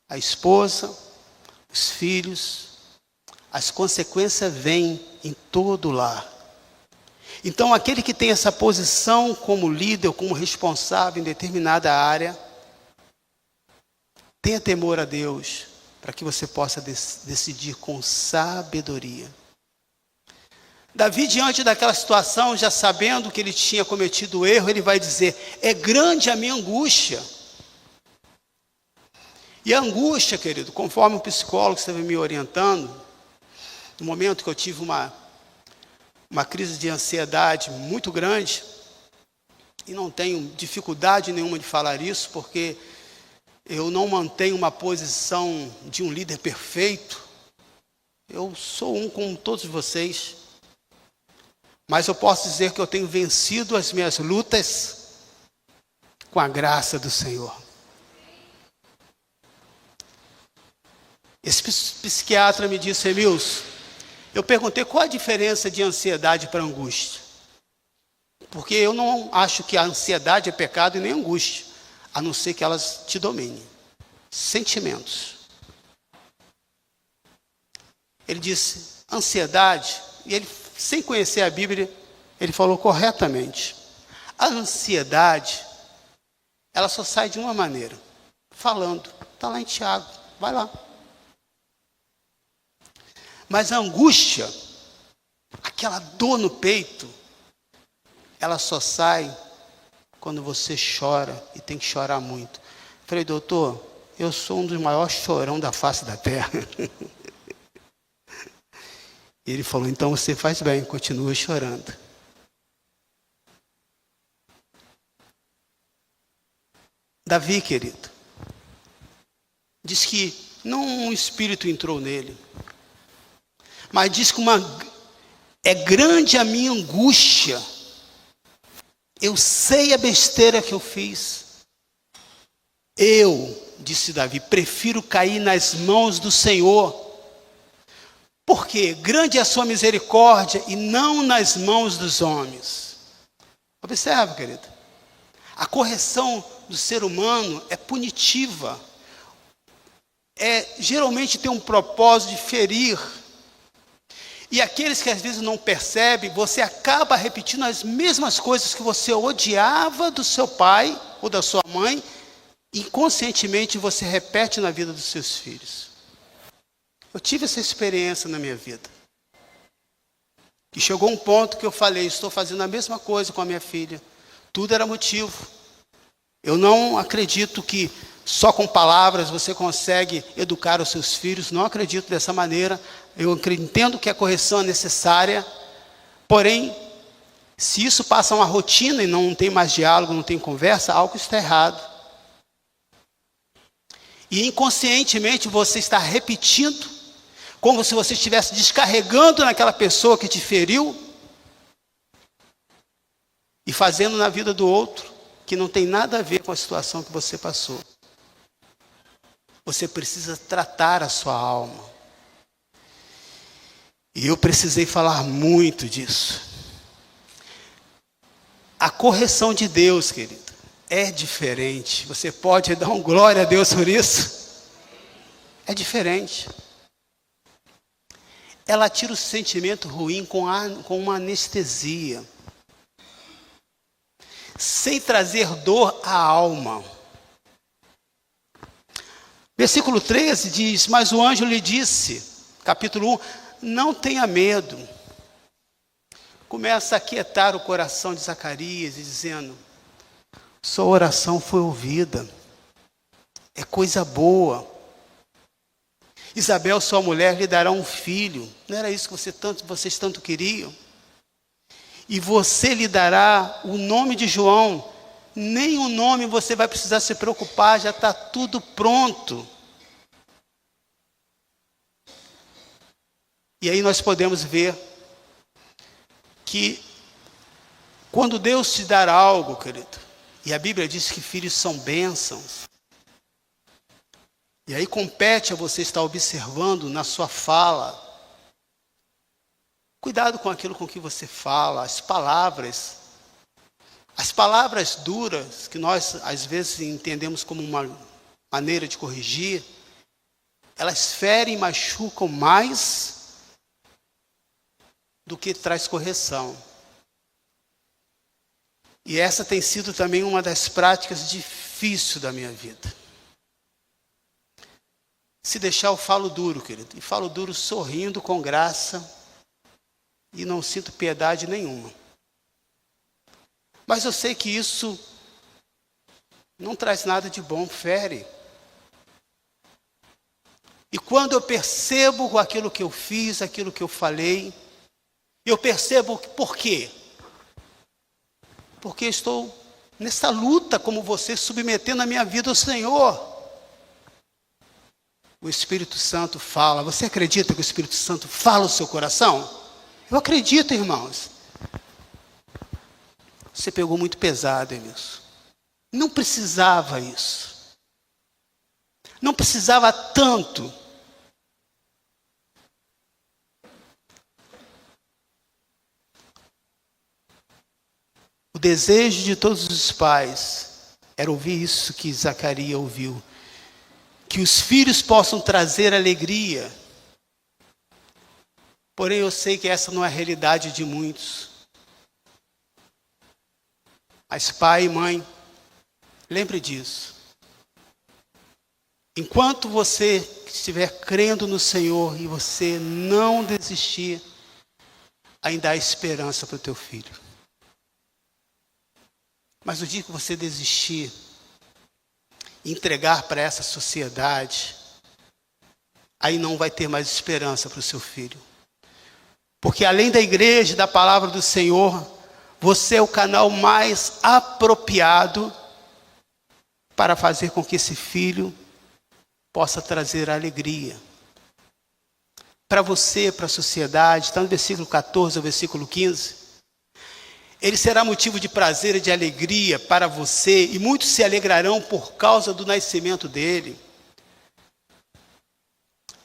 C: A esposa, os filhos, as consequências vêm em todo o lar. Então, aquele que tem essa posição como líder, como responsável em determinada área, tenha temor a Deus, para que você possa decidir com sabedoria. Davi, diante daquela situação, já sabendo que ele tinha cometido o erro, ele vai dizer: é grande a minha angústia. E a angústia, querido, conforme o psicólogo esteve me orientando, no momento que eu tive uma crise de ansiedade muito grande, e não tenho dificuldade nenhuma de falar isso, porque eu não mantenho uma posição de um líder perfeito. Eu sou um como todos vocês. Mas eu posso dizer que eu tenho vencido as minhas lutas com a graça do Senhor. Esse psiquiatra me disse: Emilson, eu perguntei qual a diferença de ansiedade para angústia. Porque eu não acho que a ansiedade é pecado e nem angústia, a não ser que elas te dominem. Sentimentos. Ele disse: ansiedade, e ele, sem conhecer a Bíblia, ele falou corretamente. A ansiedade, ela só sai de uma maneira: falando. Está lá em Tiago, vai lá. Mas a angústia, aquela dor no peito, ela só sai quando você chora, e tem que chorar muito. Falei: doutor, eu sou um dos maiores chorão da face da terra. E ele falou: então você faz bem, continua chorando. Davi, querido, diz que não um espírito entrou nele, mas diz que é grande a minha angústia. Eu sei a besteira que eu fiz. Eu, disse Davi, prefiro cair nas mãos do Senhor. Porque grande é a sua misericórdia e não nas mãos dos homens. Observe, querido. A correção do ser humano é punitiva. Geralmente tem um propósito de ferir. E aqueles que às vezes não percebem, você acaba repetindo as mesmas coisas que você odiava do seu pai ou da sua mãe, inconscientemente você repete na vida dos seus filhos. Eu tive essa experiência na minha vida. E chegou um ponto que eu falei: estou fazendo a mesma coisa com a minha filha. Tudo era motivo. Eu não acredito que só com palavras você consegue educar os seus filhos. Não acredito dessa maneira. Eu entendo que a correção é necessária. Porém, se isso passa uma rotina e não tem mais diálogo, não tem conversa, algo está errado. E inconscientemente você está repetindo, como se você estivesse descarregando naquela pessoa que te feriu e fazendo na vida do outro, que não tem nada a ver com a situação que você passou. Você precisa tratar a sua alma. E eu precisei falar muito disso. A correção de Deus, querido, é diferente. Você pode dar um glória a Deus por isso? É diferente. Ela tira o sentimento ruim com uma anestesia, sem trazer dor à alma. Versículo 13 diz: mas o anjo lhe disse, capítulo 1, não tenha medo. Começa a aquietar o coração de Zacarias, dizendo: sua oração foi ouvida, é coisa boa. Isabel, sua mulher, lhe dará um filho. Não era isso que vocês tanto queriam? E você lhe dará o nome de João. Nem o nome você vai precisar se preocupar, já está tudo pronto. E aí nós podemos ver que quando Deus te dar algo, querido, e a Bíblia diz que filhos são bênçãos, e aí compete a você estar observando na sua fala. Cuidado com aquilo com que você fala, as palavras As palavras duras, que nós às vezes entendemos como uma maneira de corrigir, elas ferem e machucam mais do que traz correção. E essa tem sido também uma das práticas difíceis da minha vida. Se deixar, eu falo duro, querido. E falo duro sorrindo, com graça, e não sinto piedade nenhuma. Mas eu sei que isso não traz nada de bom, fere. E quando eu percebo aquilo que eu fiz, aquilo que eu falei, eu percebo por quê? Porque estou nessa luta como você, submetendo a minha vida ao Senhor. O Espírito Santo fala. Você acredita que o Espírito Santo fala o seu coração? Eu acredito, irmãos. Você pegou muito pesado, Emilson. Não precisava isso. Não precisava tanto. O desejo de todos os pais era ouvir isso que Zacarias ouviu. Que os filhos possam trazer alegria. Porém, eu sei que essa não é a realidade de muitos. Mas pai e mãe, lembre disso. Enquanto você estiver crendo no Senhor e você não desistir, ainda há esperança para o teu filho. Mas o dia que você desistir, entregar para essa sociedade, aí não vai ter mais esperança para o seu filho. Porque além da igreja e da palavra do Senhor, você é o canal mais apropriado para fazer com que esse filho possa trazer alegria. Para você, para a sociedade, está no versículo 14 ao versículo 15. Ele será motivo de prazer e de alegria para você, e muitos se alegrarão por causa do nascimento dele.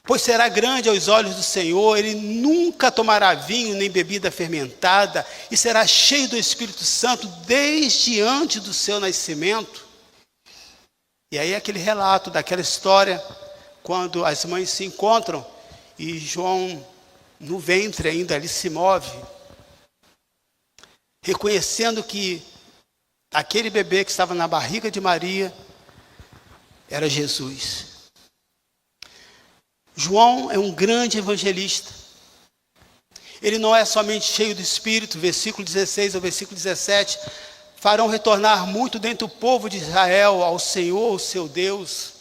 C: Pois será grande aos olhos do Senhor, ele nunca tomará vinho nem bebida fermentada, e será cheio do Espírito Santo desde antes do seu nascimento. E aí aquele relato daquela história, quando as mães se encontram, e João no ventre ainda ali se move, reconhecendo que aquele bebê que estava na barriga de Maria era Jesus. João é um grande evangelista. Ele não é somente cheio do Espírito, versículo 16 ao versículo 17, farão retornar muito dentre o povo de Israel ao Senhor, o seu Deus.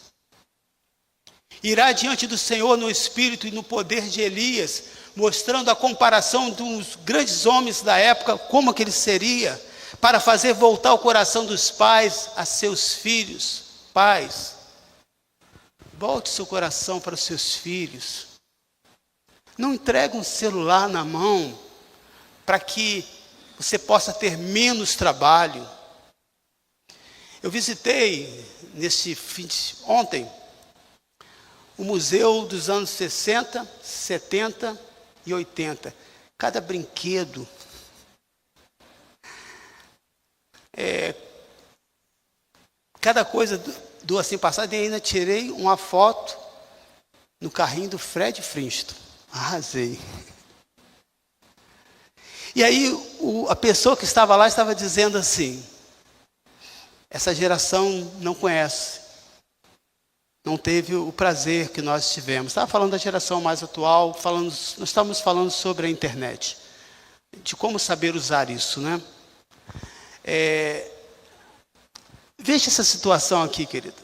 C: Irá diante do Senhor no Espírito e no poder de Elias, mostrando a comparação dos grandes homens da época, como que ele seria, para fazer voltar o coração dos pais a seus filhos. Pais, volte seu coração para os seus filhos. Não entregue um celular na mão para que você possa ter menos trabalho. Eu visitei ontem o museu dos anos 60, 70 e 80. Cada brinquedo, cada coisa do assim passado. E ainda tirei uma foto no carrinho do Fred Flintstone. Arrasei. E aí a pessoa que estava lá estava dizendo assim: essa geração não conhece, não teve o prazer que nós tivemos. Estava falando da geração mais atual, nós estamos falando sobre a internet, de como saber usar isso, né? Veja essa situação aqui, querido.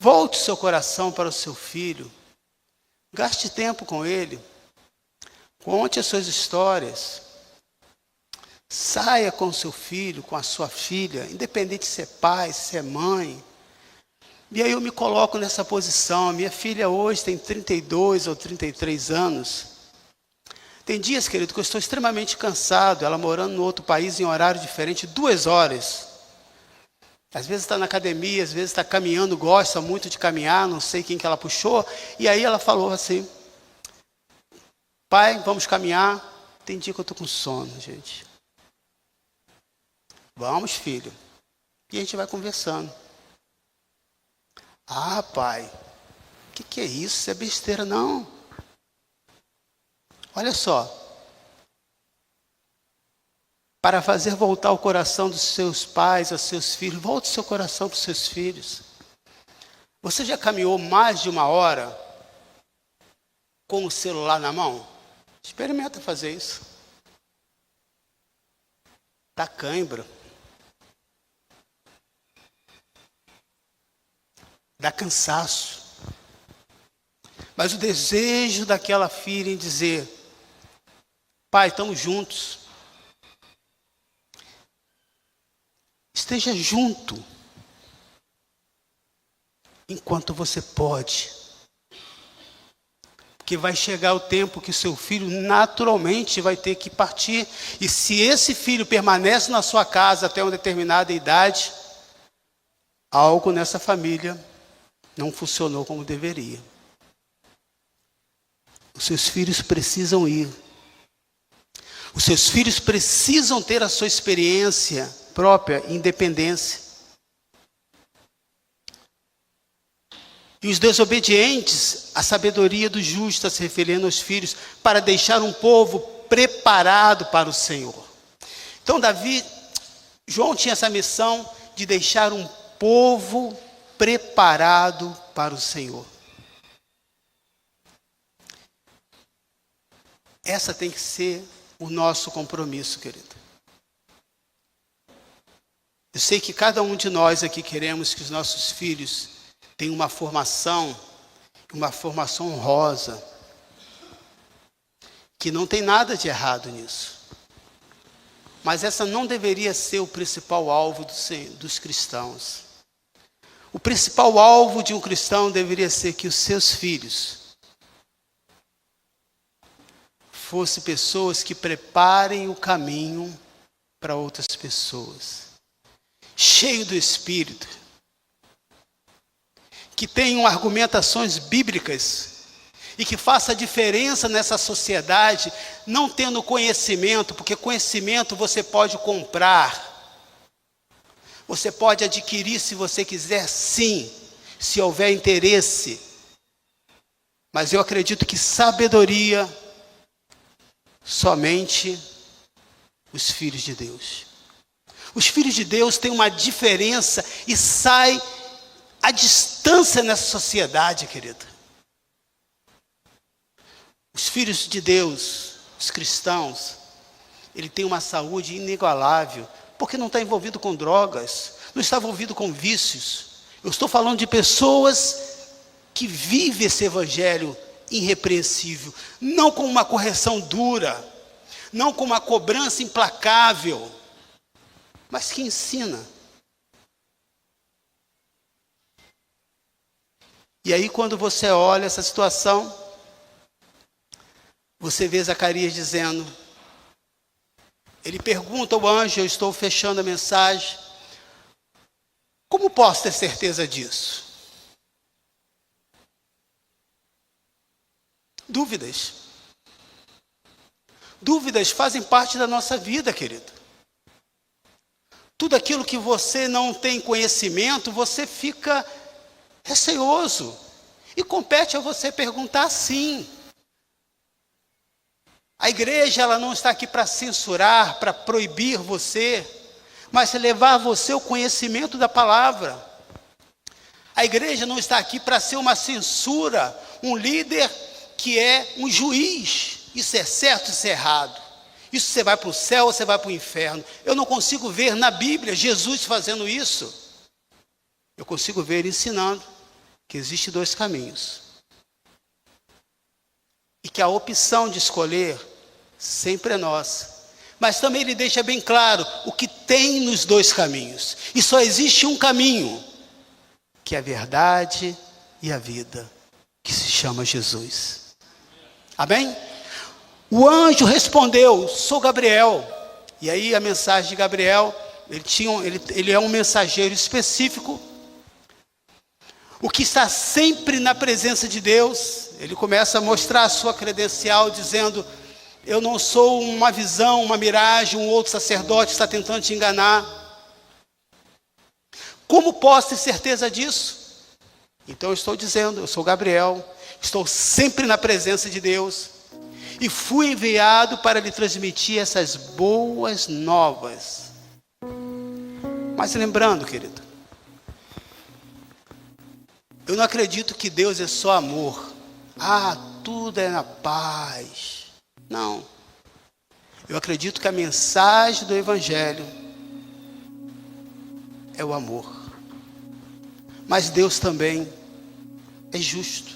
C: Volte seu coração para o seu filho, gaste tempo com ele, conte as suas histórias, saia com o seu filho, com a sua filha, independente se é pai, se é mãe. E aí eu me coloco nessa posição. A minha filha hoje tem 32 ou 33 anos. Tem dias, querido, que eu estou extremamente cansado, ela morando em outro país, em horário diferente, 2 horas. Às vezes está na academia, às vezes está caminhando, gosta muito de caminhar, não sei quem que ela puxou. E aí ela falou assim: pai, vamos caminhar. Tem dia que eu estou com sono, gente. Vamos, filho. E a gente vai conversando. Ah, pai, o que é isso? Isso é besteira, não. Olha só. Para fazer voltar o coração dos seus pais aos seus filhos, volte o seu coração para os seus filhos. Você já caminhou mais de 1 hora com o celular na mão? Experimenta fazer isso. Dá cãibra. Dá cansaço. Mas o desejo daquela filha em dizer: pai, estamos juntos. Esteja junto enquanto você pode. Porque vai chegar o tempo que o seu filho naturalmente vai ter que partir. E se esse filho permanece na sua casa até uma determinada idade, algo nessa família não funcionou como deveria. Os seus filhos precisam ir. Os seus filhos precisam ter a sua experiência própria, independência. E os desobedientes, a sabedoria do justo está se referindo aos filhos, para deixar um povo preparado para o Senhor. Então João tinha essa missão de deixar um povo preparado para o Senhor. Essa tem que ser o nosso compromisso, querido. Eu sei que cada um de nós aqui queremos que os nossos filhos tenham uma formação honrosa, que não tem nada de errado nisso. Mas essa não deveria ser o principal alvo dos cristãos. O principal alvo de um cristão deveria ser que os seus filhos fossem pessoas que preparem o caminho para outras pessoas. Cheio do Espírito, que tenham argumentações bíblicas e que faça diferença nessa sociedade, não tendo conhecimento, porque conhecimento você pode comprar, você pode adquirir se você quiser, sim, se houver interesse. Mas eu acredito que sabedoria, somente os filhos de Deus. Os filhos de Deus têm uma diferença e saem à distância nessa sociedade, querido. Os filhos de Deus, os cristãos, ele tem uma saúde inigualável, porque não está envolvido com drogas, não está envolvido com vícios. Eu estou falando de pessoas que vivem esse evangelho irrepreensível, não com uma correção dura, não com uma cobrança implacável, mas que ensina. E aí quando você olha essa situação, você vê Zacarias dizendo, ele pergunta ao anjo, eu estou fechando a mensagem, como posso ter certeza disso? Dúvidas. Dúvidas fazem parte da nossa vida, querido. Tudo aquilo que você não tem conhecimento, você fica receoso. E compete a você perguntar sim. A igreja ela não está aqui para censurar, para proibir você, mas levar você ao conhecimento da palavra. A igreja não está aqui para ser uma censura, um líder que é um juiz. Isso é certo, isso é errado. Isso você vai para o céu ou você vai para o inferno. Eu não consigo ver na Bíblia Jesus fazendo isso. Eu consigo ver ele ensinando que existem 2 caminhos. E que a opção de escolher sempre é nossa. Mas também ele deixa bem claro o que tem nos 2 caminhos. E só existe um caminho, que é a verdade e a vida, que se chama Jesus. Amém? O anjo respondeu, sou Gabriel. E aí a mensagem de Gabriel, ele é um mensageiro específico, o que está sempre na presença de Deus. Ele começa a mostrar a sua credencial, dizendo, eu não sou uma visão, uma miragem, um outro sacerdote está tentando te enganar. Como posso ter certeza disso? Então eu estou dizendo, eu sou Gabriel, estou sempre na presença de Deus e fui enviado para lhe transmitir essas boas novas. Mas lembrando, querido, eu não acredito que Deus é só amor. Tudo é na paz. Não. Eu acredito que a mensagem do Evangelho é o amor. Mas Deus também é justo.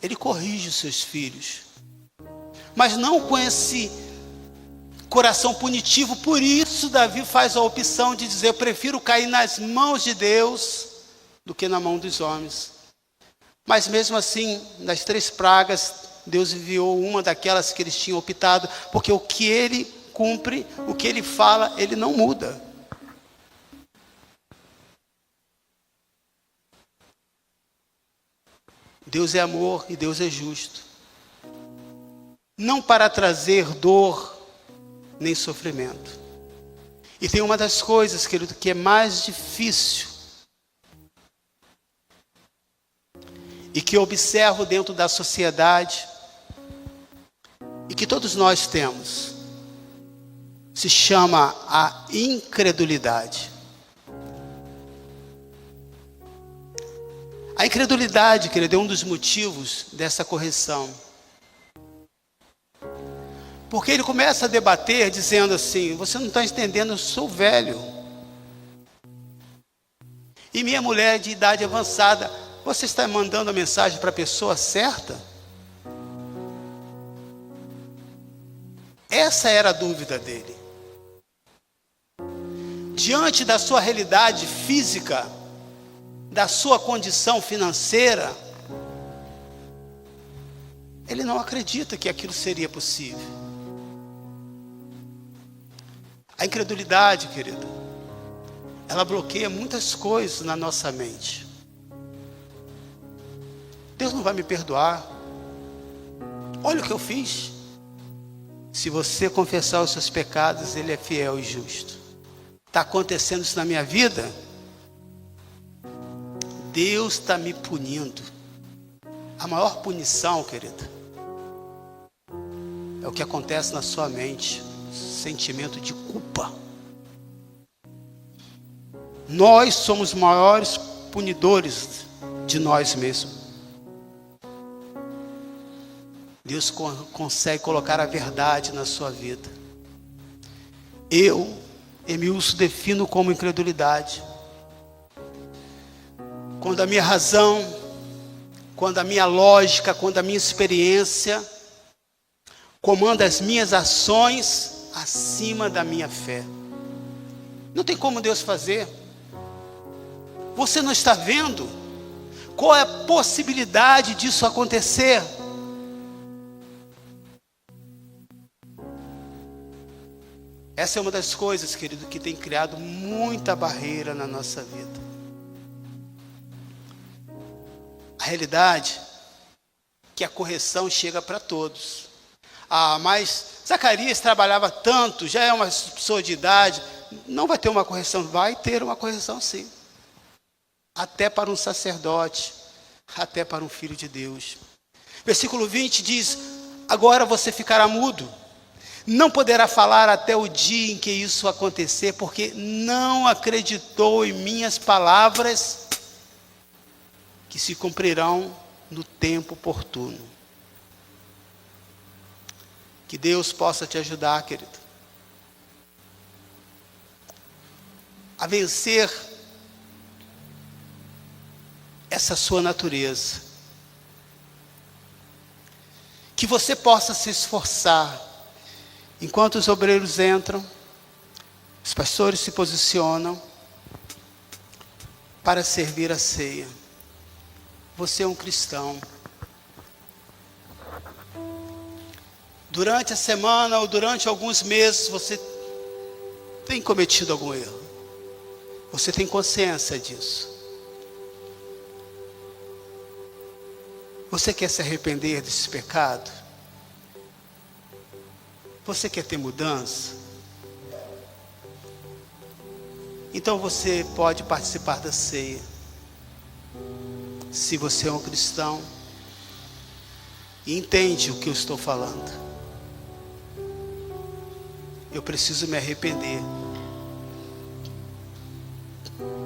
C: Ele corrige os seus filhos. Mas não com esse coração punitivo. Por isso Davi faz a opção de dizer: eu prefiro cair nas mãos de Deus do que na mão dos homens. Mas mesmo assim, nas 3 pragas, Deus enviou uma daquelas que eles tinham optado, porque o que ele cumpre, o que ele fala, ele não muda. Deus é amor e Deus é justo. Não para trazer dor nem sofrimento. E tem uma das coisas, querido, que é mais difícil e que eu observo dentro da sociedade e que todos nós temos, se chama a incredulidade. A incredulidade, querido, é um dos motivos dessa correção. Porque ele começa a debater dizendo assim: você não está entendendo, eu sou velho. E minha mulher de idade avançada. Você está mandando a mensagem para a pessoa certa? Essa era a dúvida dele. Diante da sua realidade física, da sua condição financeira, ele não acredita que aquilo seria possível. A incredulidade, querido, ela bloqueia muitas coisas na nossa mente. Deus não vai me perdoar. Olha o que eu fiz. Se você confessar os seus pecados, Ele é fiel e justo. Está acontecendo isso na minha vida? Deus está me punindo. A maior punição, querida, é o que acontece na sua mente. Sentimento de culpa. Nós somos os maiores punidores de nós mesmos. Deus consegue colocar a verdade na sua vida. Eu, Emilson, defino como incredulidade quando a minha razão, quando a minha lógica, quando a minha experiência comanda as minhas ações acima da minha fé. Não tem como Deus fazer. Você não está vendo? Qual é a possibilidade disso acontecer? Essa é uma das coisas, querido, que tem criado muita barreira na nossa vida. A realidade é que a correção chega para todos. Mas Zacarias trabalhava tanto, já é uma pessoa de idade, não vai ter uma correção? Vai ter uma correção sim. Até para um sacerdote, até para um filho de Deus. Versículo 20 diz: agora você ficará mudo. Não poderá falar até o dia em que isso acontecer, porque não acreditou em minhas palavras, que se cumprirão no tempo oportuno. Que Deus possa te ajudar, querido, a vencer essa sua natureza. Que você possa se esforçar. Enquanto os obreiros entram, os pastores se posicionam para servir a ceia. Você é um cristão. Durante a semana ou durante alguns meses, você tem cometido algum erro. Você tem consciência disso. Você quer se arrepender desse pecado? Você quer ter mudança? Então você pode participar da ceia. Se você é um cristão e entende o que eu estou falando, eu preciso me arrepender.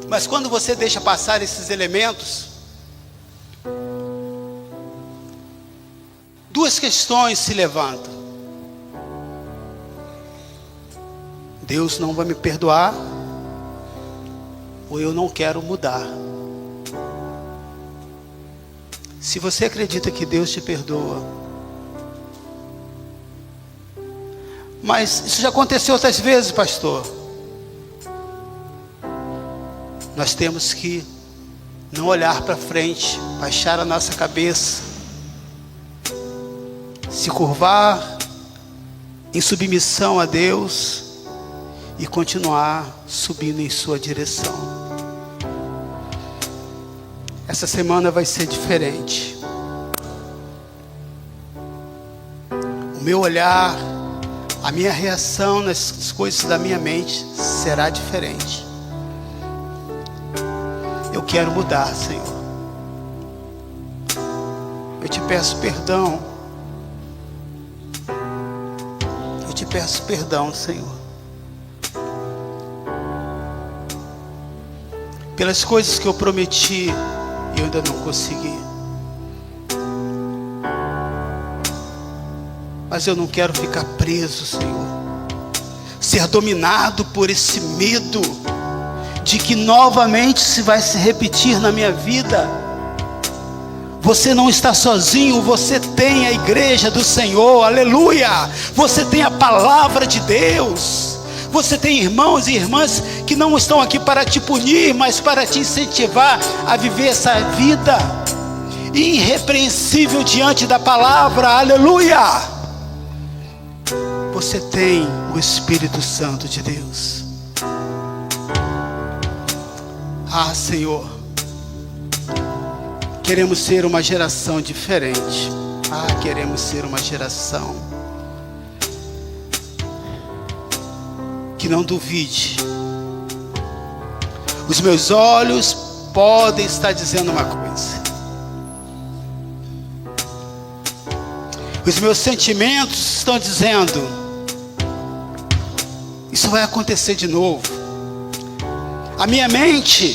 C: Mas quando você deixa passar esses elementos, duas questões se levantam. Deus não vai me perdoar, ou eu não quero mudar. Se você acredita que Deus te perdoa, mas isso já aconteceu outras vezes, pastor. Nós temos que não olhar para frente, baixar a nossa cabeça, se curvar em submissão a Deus e continuar subindo em sua direção. Essa semana vai ser diferente. O meu olhar, a minha reação nas coisas da minha mente será diferente. Eu quero mudar, Senhor. Eu te peço perdão. Eu te peço perdão, Senhor, pelas coisas que eu prometi e eu ainda não consegui. Mas eu não quero ficar preso, Senhor, ser dominado por esse medo de que novamente se vai se repetir na minha vida. Você não está sozinho, você tem a igreja do Senhor, aleluia. Você tem a palavra de Deus. Você tem irmãos e irmãs que não estão aqui para te punir, mas para te incentivar a viver essa vida irrepreensível diante da palavra, aleluia. Você tem o Espírito Santo de Deus. Ah, Senhor, queremos ser uma geração diferente. Ah, queremos ser uma geração que não duvide. Os meus olhos podem estar dizendo uma coisa, os meus sentimentos estão dizendo, isso vai acontecer de novo. A minha mente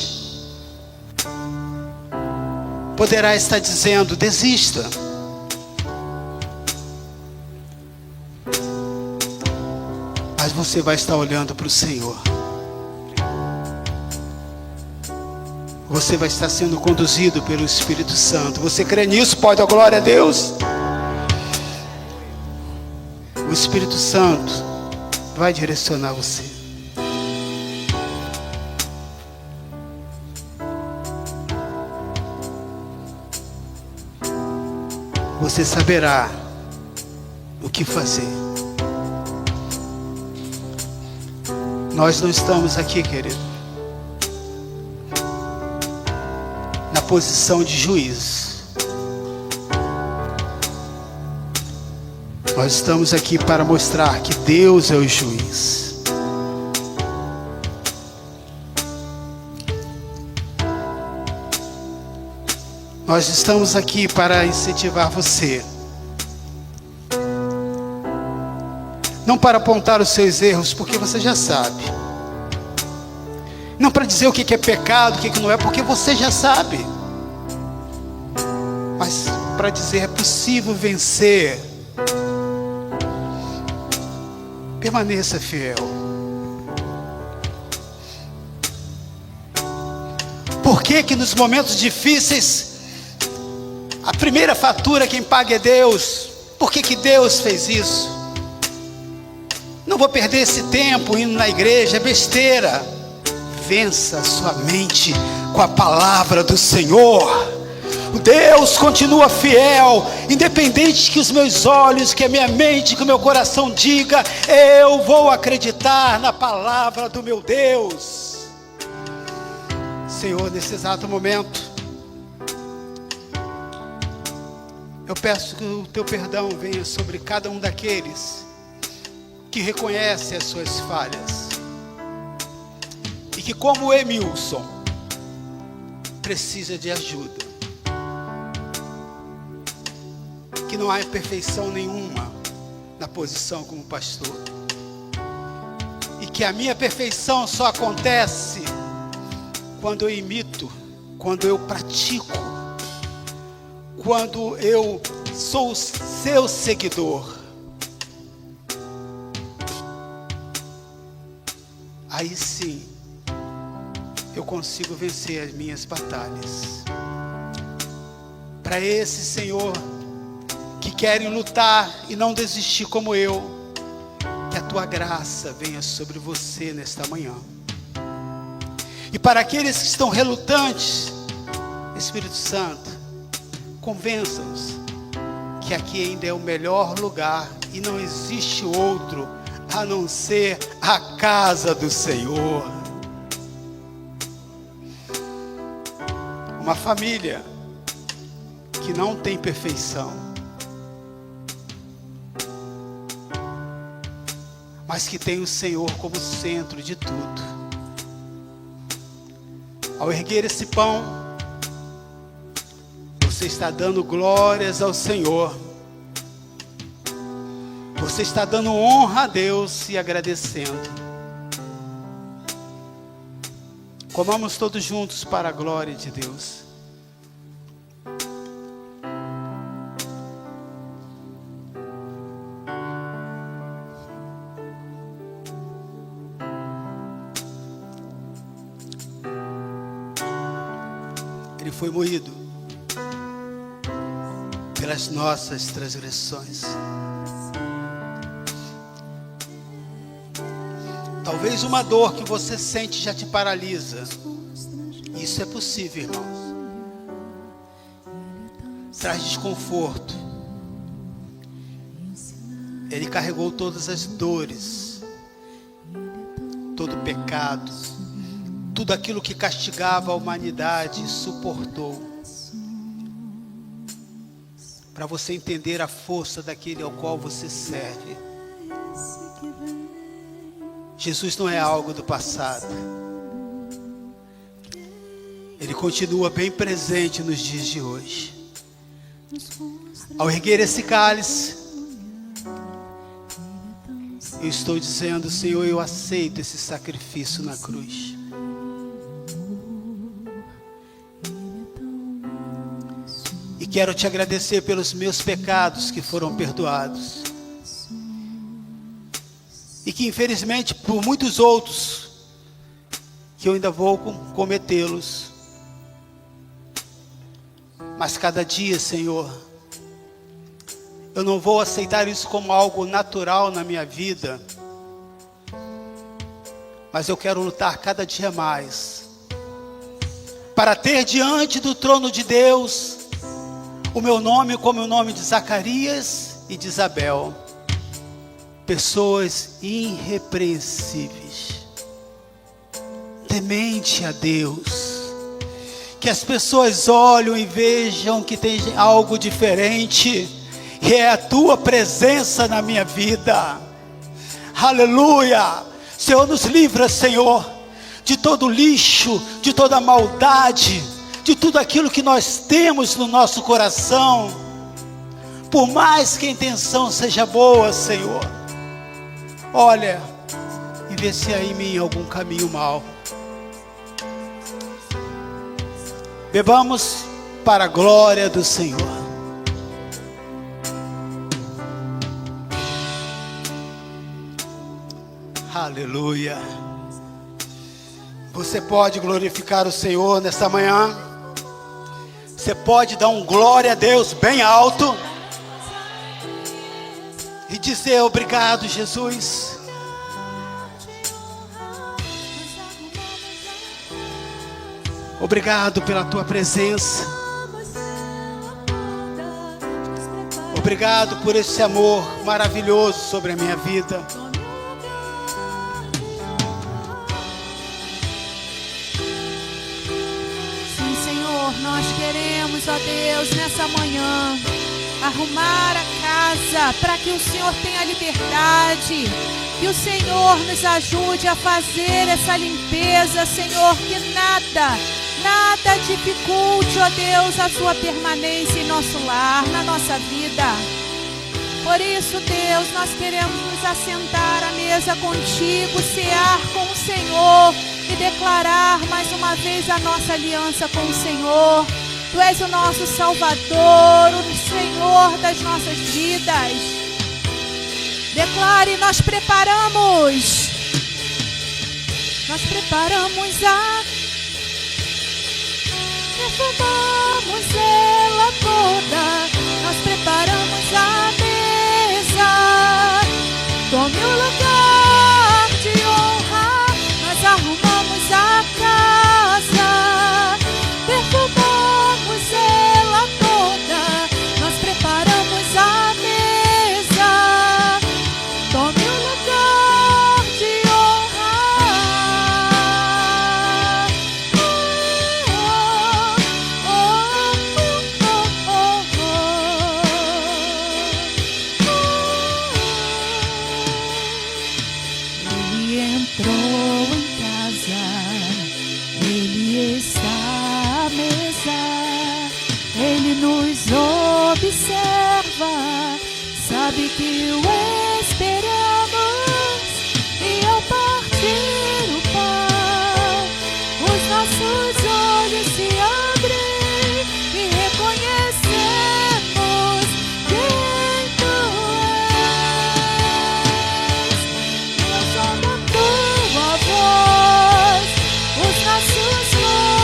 C: poderá estar dizendo, desista. Mas você vai estar olhando para o Senhor. Você vai estar sendo conduzido pelo Espírito Santo. Você crê nisso? Pode dar glória a Deus. O Espírito Santo vai direcionar você. Você saberá o que fazer. Nós não estamos aqui, querido, na posição de juiz. Nós estamos aqui para mostrar que Deus é o juiz. Nós estamos aqui para incentivar você, não para apontar os seus erros, porque você já sabe, não para dizer o que é pecado, o que não é, porque você já sabe, mas para dizer é possível vencer. Permaneça fiel. Por que nos momentos difíceis a primeira fatura quem paga é Deus? Por que Deus fez isso? Não vou perder esse tempo indo na igreja, é besteira. Vença a sua mente com a palavra do Senhor. Deus continua fiel, independente que os meus olhos, que a minha mente, que o meu coração diga, eu vou acreditar na palavra do meu Deus. Senhor, nesse exato momento, eu peço que o teu perdão venha sobre cada um daqueles que reconhece as suas falhas e que, como o Emilson, precisa de ajuda, que não há perfeição nenhuma na posição como pastor, e que a minha perfeição só acontece quando eu imito, quando eu pratico, quando eu sou o seu seguidor. Aí sim eu consigo vencer as minhas batalhas. Para esse Senhor que querem lutar e não desistir como eu, que a tua graça venha sobre você nesta manhã. E para aqueles que estão relutantes, Espírito Santo, convença-os que aqui ainda é o melhor lugar e não existe outro a não ser a casa do Senhor. Uma família que não tem perfeição, mas que tem o Senhor como centro de tudo. Ao erguer esse pão, você está dando glórias ao Senhor. Você está dando honra a Deus e agradecendo. Comamos todos juntos para a glória de Deus. Ele foi moído pelas nossas transgressões. Talvez uma dor que você sente já te paralisa. Isso é possível, irmãos. Traz desconforto. Ele carregou todas as dores, todo o pecado, tudo aquilo que castigava a humanidade, suportou. Para você entender a força daquele ao qual você serve. Jesus não é algo do passado. Ele continua bem presente nos dias de hoje. Ao erguer esse cálice, eu estou dizendo: Senhor, eu aceito esse sacrifício na cruz. E quero te agradecer pelos meus pecados que foram perdoados. E que infelizmente por muitos outros que eu ainda vou cometê-los. Mas cada dia, Senhor, eu não vou aceitar isso como algo natural na minha vida. Mas eu quero lutar cada dia mais para ter diante do trono de Deus o meu nome como o nome de Zacarias e de Isabel. Pessoas irrepreensíveis, temente a Deus, que as pessoas olham e vejam que tem algo diferente, e é a tua presença na minha vida. Aleluia. Senhor, nos livra, Senhor, de todo lixo, de toda maldade, de tudo aquilo que nós temos no nosso coração, por mais que a intenção seja boa, Senhor. Olha e vê se há em mim algum caminho mau. Bebamos para a glória do Senhor. Aleluia. Você pode glorificar o Senhor nesta manhã. Você pode dar um glória a Deus bem alto e dizer: obrigado, Jesus. Obrigado pela tua presença. Obrigado por esse amor maravilhoso sobre a minha vida.
D: Sim, Senhor, nós queremos, ó Deus, nessa manhã arrumar a casa para que o Senhor tenha liberdade, Que o Senhor nos ajude a fazer essa limpeza, Senhor, que nada dificulte, ó Deus, a sua permanência em nosso lar, na nossa vida. Por isso, Deus, nós queremos nos assentar à mesa contigo, cear com o Senhor e declarar mais uma vez a nossa aliança com o Senhor. Tu és o nosso Salvador, o Senhor das nossas vidas. Declare, nós preparamos perfumamos ela toda, nós preparamos a mesa. Tome o lugar de honra, nós arrumamos a casa. Perfumamos ela toda, nós preparamos a mesa. Tome o lugar de honra. Ele entrou em casa, ele está à mesa, ele nos observa, sabe que o esperamos, e ao partir o pão, os nossos olhos se abrem e reconhecemos quem tu és. Nós somos a tua voz, os nossos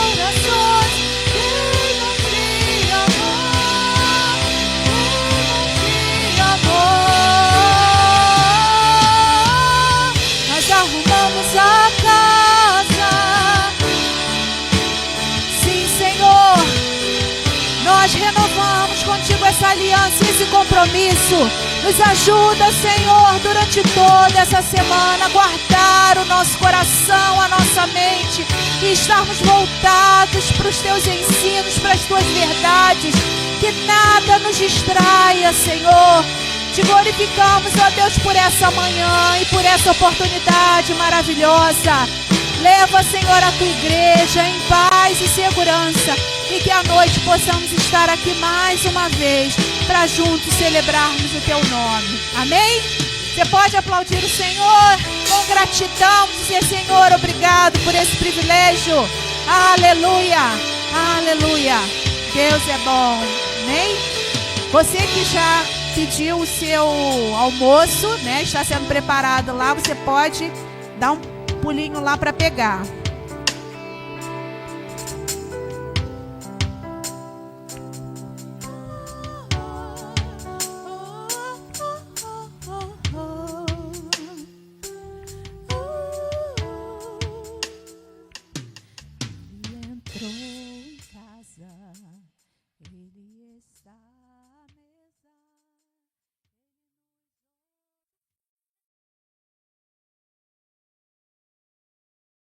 D: corações queimam de amor, queimam de amor. Nós arrumamos a casa. Sim, Senhor, nós renovamos contigo essa aliança e esse compromisso. Nos ajuda, Senhor, durante toda essa semana a guardar o nosso coração, a nossa mente e estarmos voltados para os teus ensinos, para as tuas verdades. Que nada nos distraia, Senhor. Te glorificamos, ó Deus, por essa manhã e por essa oportunidade maravilhosa. Leva, Senhor, a tua igreja em paz e segurança, e que à noite possamos estar aqui mais uma vez para juntos celebrarmos o teu nome. Amém? Você pode aplaudir o Senhor com gratidão, dizer: Senhor, obrigado por esse privilégio. Aleluia, aleluia. Deus é bom. Amém? Você que já pediu o seu almoço, né? Está sendo preparado lá, você pode dar um pulinho lá para pegar.